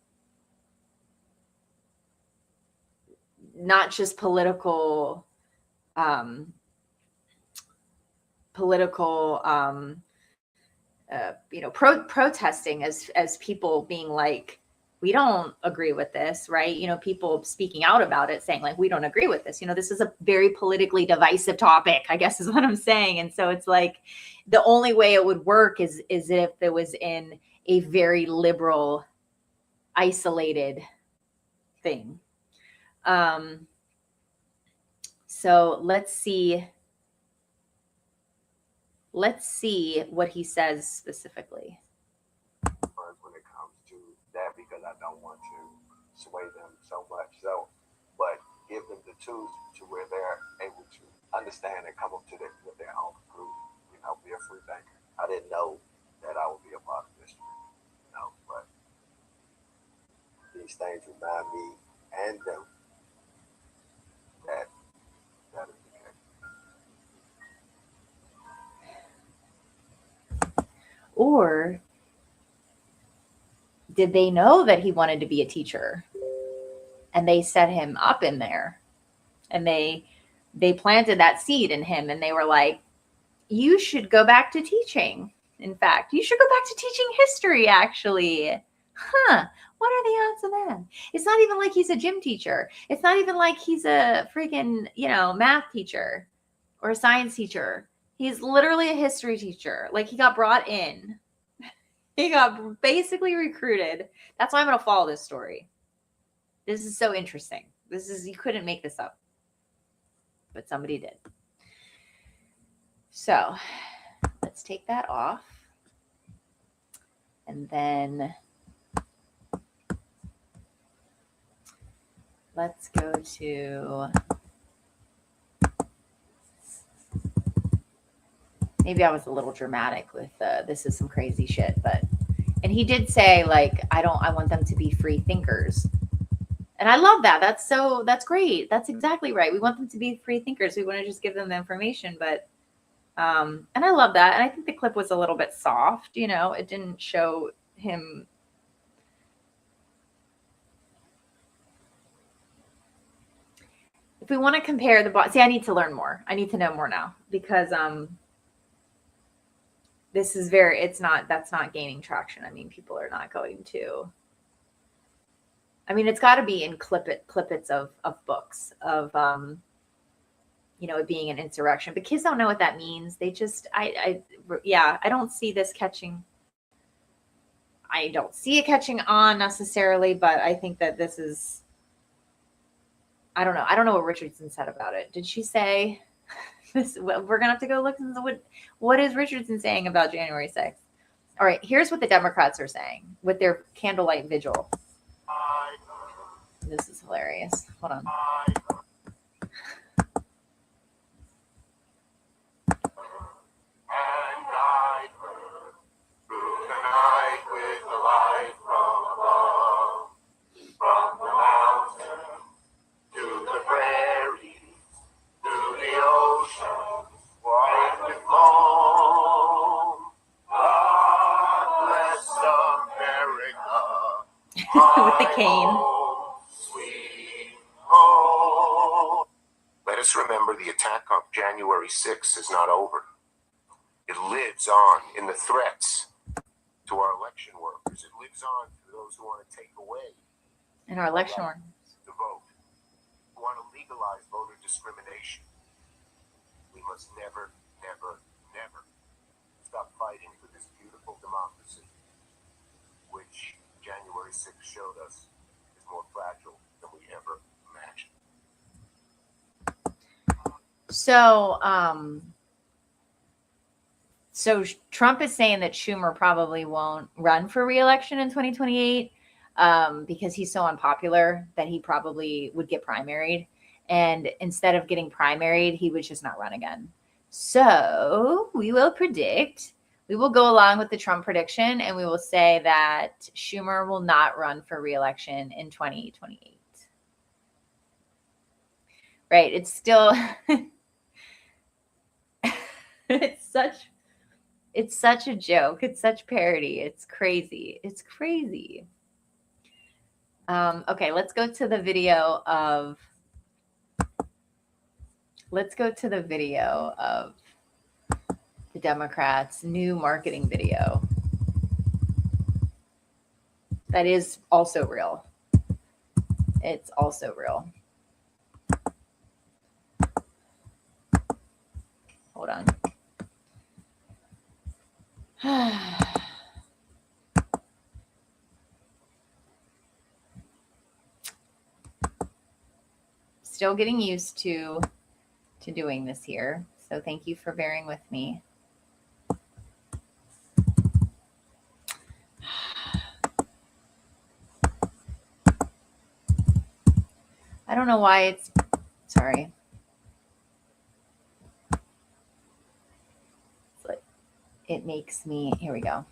not just political protesting as people being like, we don't agree with this, right? People speaking out about it saying like, we don't agree with this. This is a very politically divisive topic, I guess is what I'm saying. And so it's like the only way it would work is if it was in a very liberal, isolated thing. So let's see what he says specifically. When it comes to that, because I don't want to sway them so much. So, but give them the tools to where they're able to understand and come up to with their own conclusion. Be a free thinker. I didn't know that I would be a part of this, but these things remind me and them that is the case. Or did they know that he wanted to be a teacher and they set him up in there and they planted that seed in him and they were like, you should go back to teaching. In fact, you should go back to teaching history, actually. What are the odds of that? It's not even like he's a gym teacher. It's not even like he's a freaking, math teacher or a science teacher. He's literally a history teacher. Like he got brought in. He got basically recruited. That's why I'm going to follow this story. This is so interesting. You couldn't make this up, but somebody did. So let's take that off. And then let's go to, maybe I was a little dramatic with this is some crazy shit, and he did say like, I want them to be free thinkers. And I love that. That's great. That's exactly right. We want them to be free thinkers. We want to just give them the information, but And I love that. And I think the clip was a little bit soft, you know, it didn't show him. If we want to compare the see, I need to learn more. I need to know more now because this is that's not gaining traction. I mean, people are not going to. I mean, it's got to be in clippets of books of you know, it being an insurrection, but kids don't know what that means. They just I don't see this catching. I don't see it catching on necessarily, but I think that this is. I don't know. I don't know what Richardson said about it. Did she say this? We're gonna have to go look into what is Richardson saying about January 6th. All right, here's what the Democrats are saying with their candlelight vigil. This is hilarious. Hold on. With the cane. Let us remember the attack on January 6th is not over. It lives on in the threats to our election workers. It lives on to those who want to take away In our election workers. The vote, who want to legalize voter discrimination. We must never, never, never stop fighting for this beautiful democracy, which January 6th showed us is more fragile than we ever imagined. So Trump is saying that Schumer probably won't run for re-election in 2028 because he's so unpopular that he probably would get primaried. And instead of getting primaried, he would just not run again. So we will go along with the Trump prediction, and we will say that Schumer will not run for re-election in 2028. Right. It's still, it's such a joke. It's such parody. It's crazy. It's crazy. Okay, let's go to the video of the Democrats' new marketing video. That is also real. It's also real. Hold on. Still getting used to doing this here. So thank you for bearing with me. I don't know why it's, sorry. It's like, it makes me, here we go.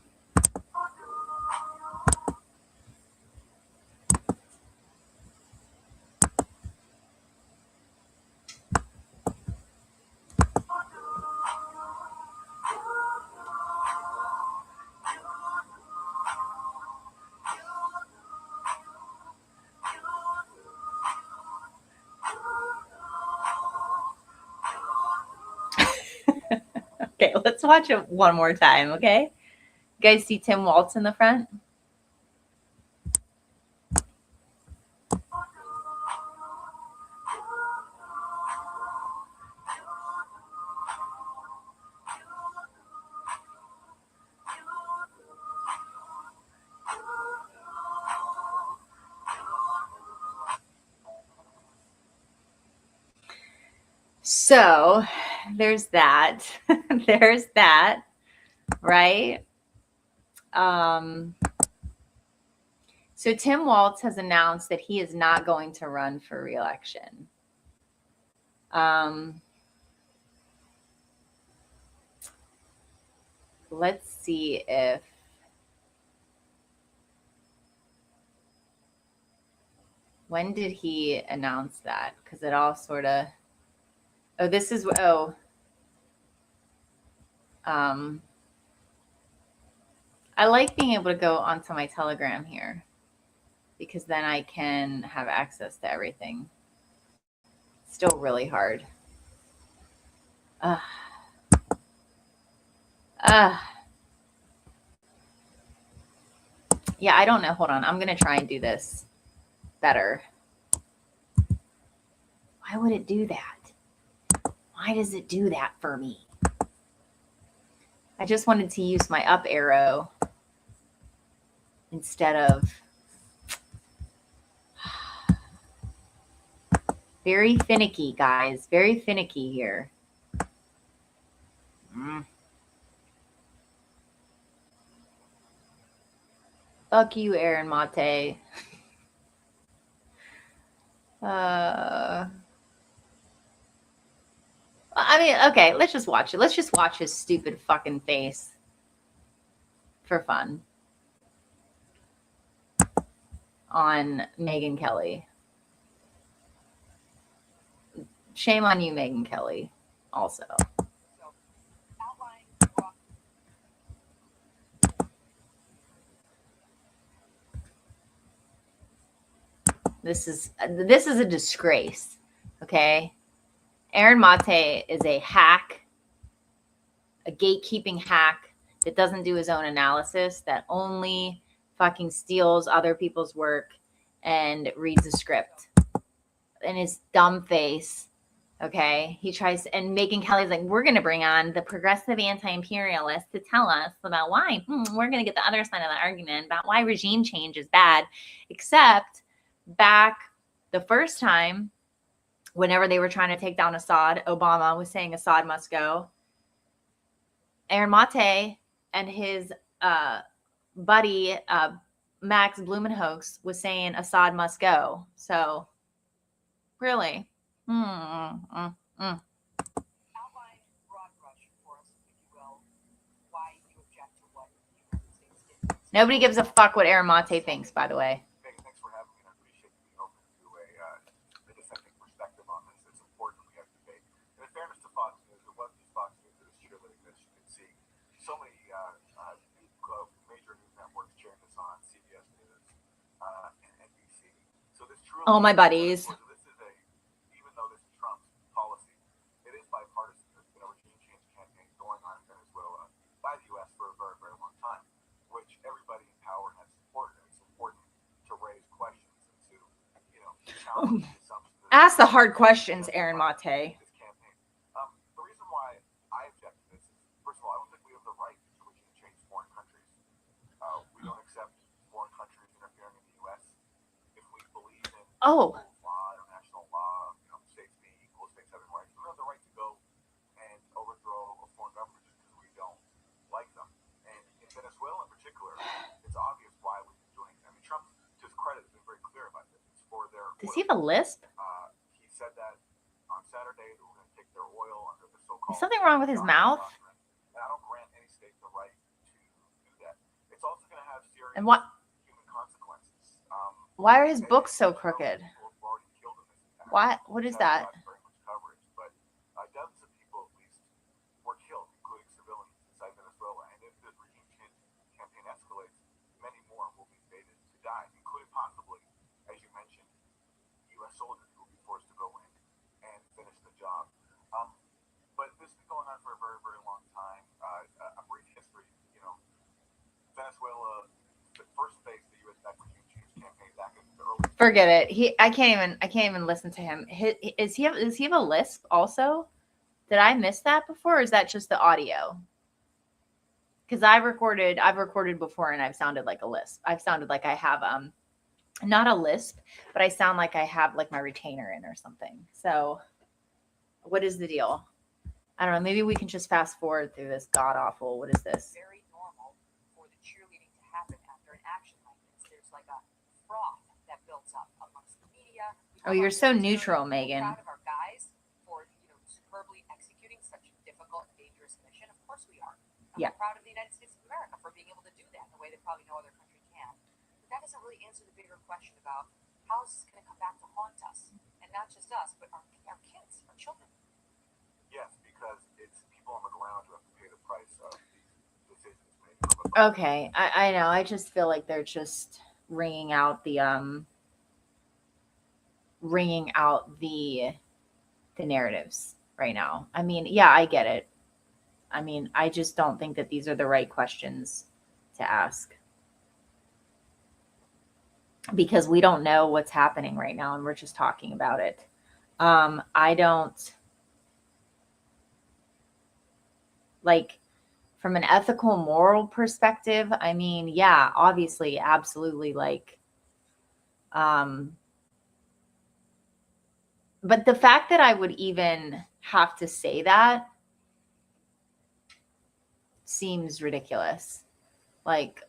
Okay, let's watch it one more time, okay? You guys see Tim Waltz in the front? So there's that. There's that, right? So Tim Waltz has announced that he is not going to run for re-election. Let's see if when did he announce that? Because it all sort of, oh, this is, oh, I like being able to go onto my Telegram here because then I can have access to everything. Still really hard. Yeah, I don't know. Hold on. I'm going to try and do this better. Why would it do that? Why does it do that for me? I just wanted to use my up arrow instead of... Very finicky, guys. Very finicky here. Fuck you, Aaron Mate. I mean, okay, let's just watch it. Let's just watch his stupid fucking face for fun on Megyn Kelly. Shame on you, Megyn Kelly, also. This is a disgrace, okay? Aaron Mate is a hack, a gatekeeping hack that doesn't do his own analysis, that only fucking steals other people's work and reads a script. And his dumb face, okay? He tries, and Megyn Kelly's like, we're going to bring on the progressive anti-imperialist to tell us about why. We're going to get the other side of the argument about why regime change is bad, except back the first time, whenever they were trying to take down Assad, Obama was saying Assad must go. Aaron Mate and his buddy, Max Blumenhoek, was saying Assad must go. So, really? Outline broad brush for us, if you will, why you object to what the United States did. Nobody gives a fuck what Aaron Mate thinks, by the way. Thanks for having me. I appreciate you being open to a dissenting perspective on this. It's important we have debate. And in fairness to Fox News, it wasn't just Fox News that was cheerleading this. You can see so many major news networks cheering this on, CBS News and NBC. So this truly, Oh, my buddies. This is even though this is Trump's policy, it is bipartisan. There's been a regime change campaign going on in Venezuela by the U.S. for a very, very long time, which everybody in power has supported. And it's important to raise questions and to, challenge the assumptions. Ask the hard questions, Aaron Mate. This campaign. The reason why I object to this is, first of all, I don't think we have the right to regime change foreign countries. We don't accept foreign countries interfering in the U.S. If we believe in law, international law, states being equal, states having rights, we have the right to go and overthrow a foreign government just because we don't like them. And in Venezuela in particular, it's obvious why we've been doing it. I mean, Trump, to his credit, has been very clear about this. It's for their oil. Does he have a lisp? He said that on Saturday that we're going to take their oil under the so-called... Is something wrong with his mouth? And I don't grant any state the right to do that. It's also going to have serious And what? human consequences. Why are his books so crooked? What? What is that? Very much coverage, but dozens of people at least were killed, including civilians inside Venezuela. And if this regime change campaign escalates, many more will be fated to die, including possibly, as you mentioned, U.S. soldiers who will be forced to go in and finish the job. But this has been going on for a very, very long time. A brief history, Venezuela, the first phase of the U.S. regime change campaign back in the early... Forget it. I can't even listen to him. Does he have a lisp also? Did I miss that before, or is that just the audio? Because I've recorded before and I've sounded like a lisp. I've sounded like I have not a lisp, but I sound like I have like my retainer in or something. So what is the deal? I don't know. Maybe we can just fast forward through this god awful. What is this? Very normal for the cheerleading to happen after an action like this. There's like a froth that builds up amongst the media. Oh, you're so neutral, Megan. We're proud of our guys for superbly executing such a difficult and dangerous mission. Of course we are. Yeah. We're proud of the United States of America for being able to do that in a way that probably no other country can. But that doesn't really answer the bigger question about how is this going to come back to haunt us, and not just us, but our kids, our children. Yes, because it's people on the ground who have to pay the price. Okay, I know. I just feel like they're just ringing out the narratives right now. I mean, yeah, I get it. I mean, I just don't think that these are the right questions to ask because we don't know what's happening right now and we're just talking about it. I don't like from an ethical, moral perspective. I mean, yeah, obviously, absolutely, like, but the fact that I would even have to say that seems ridiculous. Like,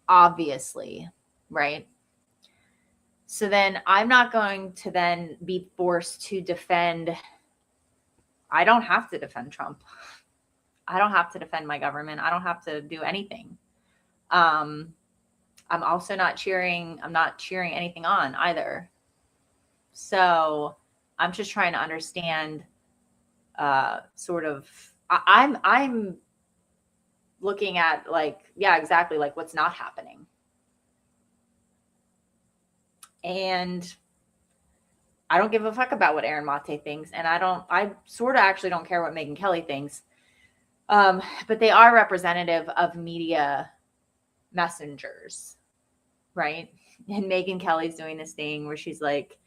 obviously, right? So then I'm not going to then be forced to defend. I don't have to defend Trump. I don't have to defend my government. I don't have to do anything. I'm also not cheering. I'm not cheering anything on either. So I'm just trying to understand sort of I'm looking at like, yeah, exactly, like what's not happening. And I don't give a fuck about what Aaron Mate thinks. And I sort of actually don't care what Megyn Kelly thinks. But they are representative of media messengers, right? And Megyn Kelly's doing this thing where she's like,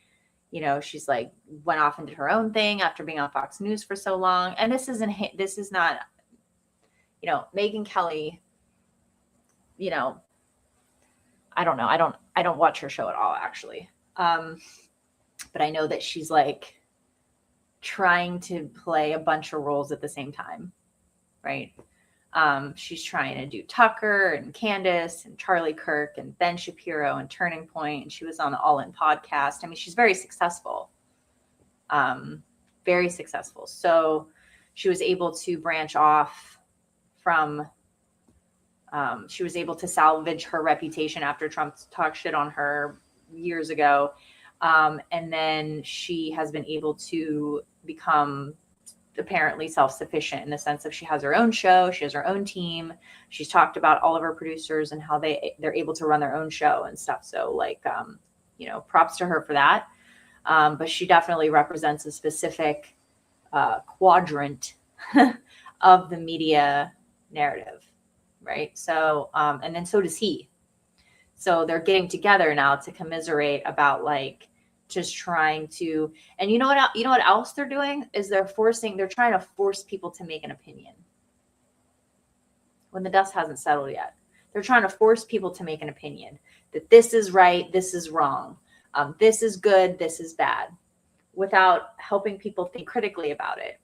you know, she's like went off and did her own thing after being on Fox News for so long. And this is not, you know, Megyn Kelly, you know, I don't know. I don't watch her show at all, actually. But I know that she's like trying to play a bunch of roles at the same time, right? She's trying to do Tucker and Candace and Charlie Kirk and Ben Shapiro and Turning Point, and she was on the All In podcast. I mean, she's very successful, very successful. So she was able to branch off from. She was able to salvage her reputation after Trump talked shit on her years ago. And then she has been able to become apparently self-sufficient in the sense of she has her own show, she has her own team. She's talked about all of her producers and how they're able to run their own show and stuff. So like, you know, props to her for that. But she definitely represents a specific quadrant of the media narrative, right? So, and then so does he. So they're getting together now to commiserate about like just trying to, and you know what else they're doing is they're trying to force people to make an opinion when the dust hasn't settled yet. They're trying to force people to make an opinion that this is right, this is wrong, this is good, this is bad, without helping people think critically about it.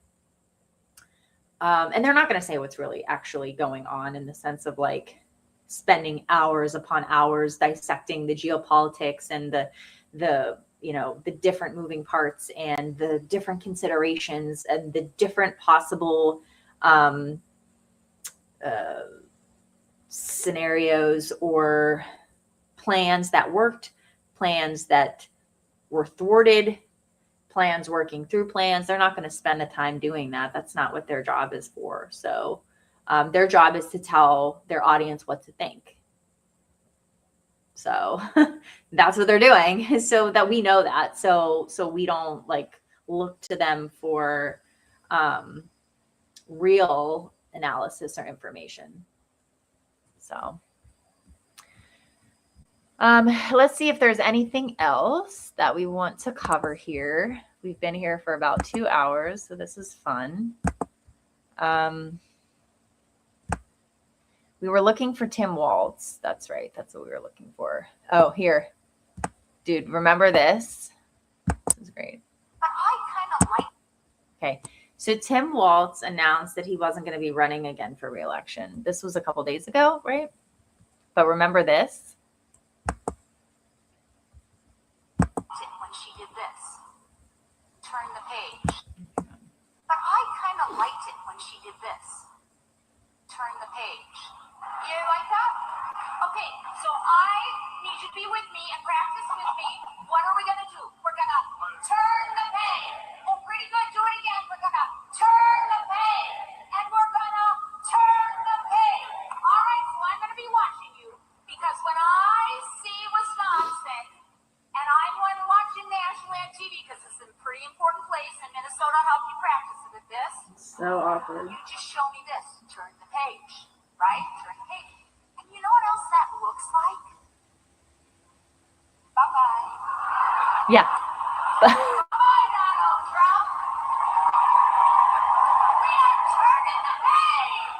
And they're not going to say what's really actually going on in the sense of like spending hours upon hours dissecting the geopolitics and the you know, the different moving parts and the different considerations and the different possible scenarios or plans that worked, plans that were thwarted, plans working through plans. They're not going to spend the time doing that. That's not what their job is for. So their job is to tell their audience what to think. So that's what they're doing, so that we know that. So we don't like look to them for real analysis or information. So let's see if there's anything else that we want to cover here. We've been here for about 2 hours, so this is fun. We were looking for Tim Waltz. That's right. That's what we were looking for. Oh, here. Dude, remember this? This is great. But I kind of like. Okay. So Tim Waltz announced that he wasn't going to be running again for re-election. This was a couple days ago, right? But remember this? When she did this. Turn the page. But I kind of liked it when she did this. Turn the page. You like that? Okay, so I need you to be with me and practice with me. What are we going to do? We're going to turn the page. Oh, pretty good. Do it again. We're going to turn the page. And we're going to turn the page. All right, so I'm going to be awkward. You just show me this. Turn the page. Right? Turn the page. And you know what else that looks like? Bye-bye. Yeah. Bye-bye, Donald Trump. We are turning the page.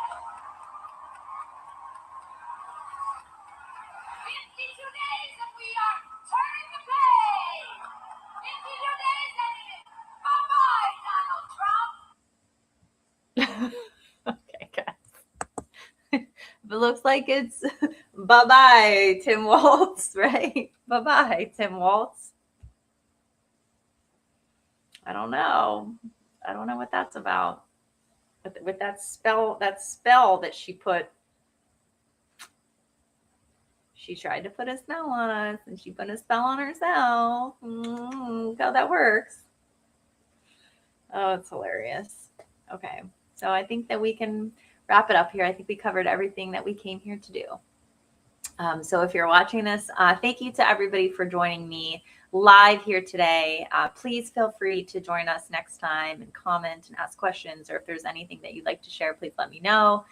52 days and we are turning the page. 52 days and it is bye-bye, Donald Trump. Okay, guys. If it looks like it's bye-bye, Tim Waltz, right? Bye-bye, Tim Waltz. I don't know. I don't know what that's about. With that spell that she put. She tried to put a spell on us, and she put a spell on herself. Look how that works. Oh, it's hilarious. Okay, so I think that we can wrap it up here. I think we covered everything that we came here to do. So if you're watching this, thank you to everybody for joining me live here today. Please feel free to join us next time and comment and ask questions, or if there's anything that you'd like to share, please let me know.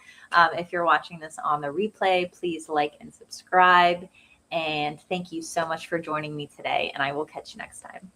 If you're watching this on the replay, please like and subscribe. And thank you so much for joining me today, and I will catch you next time.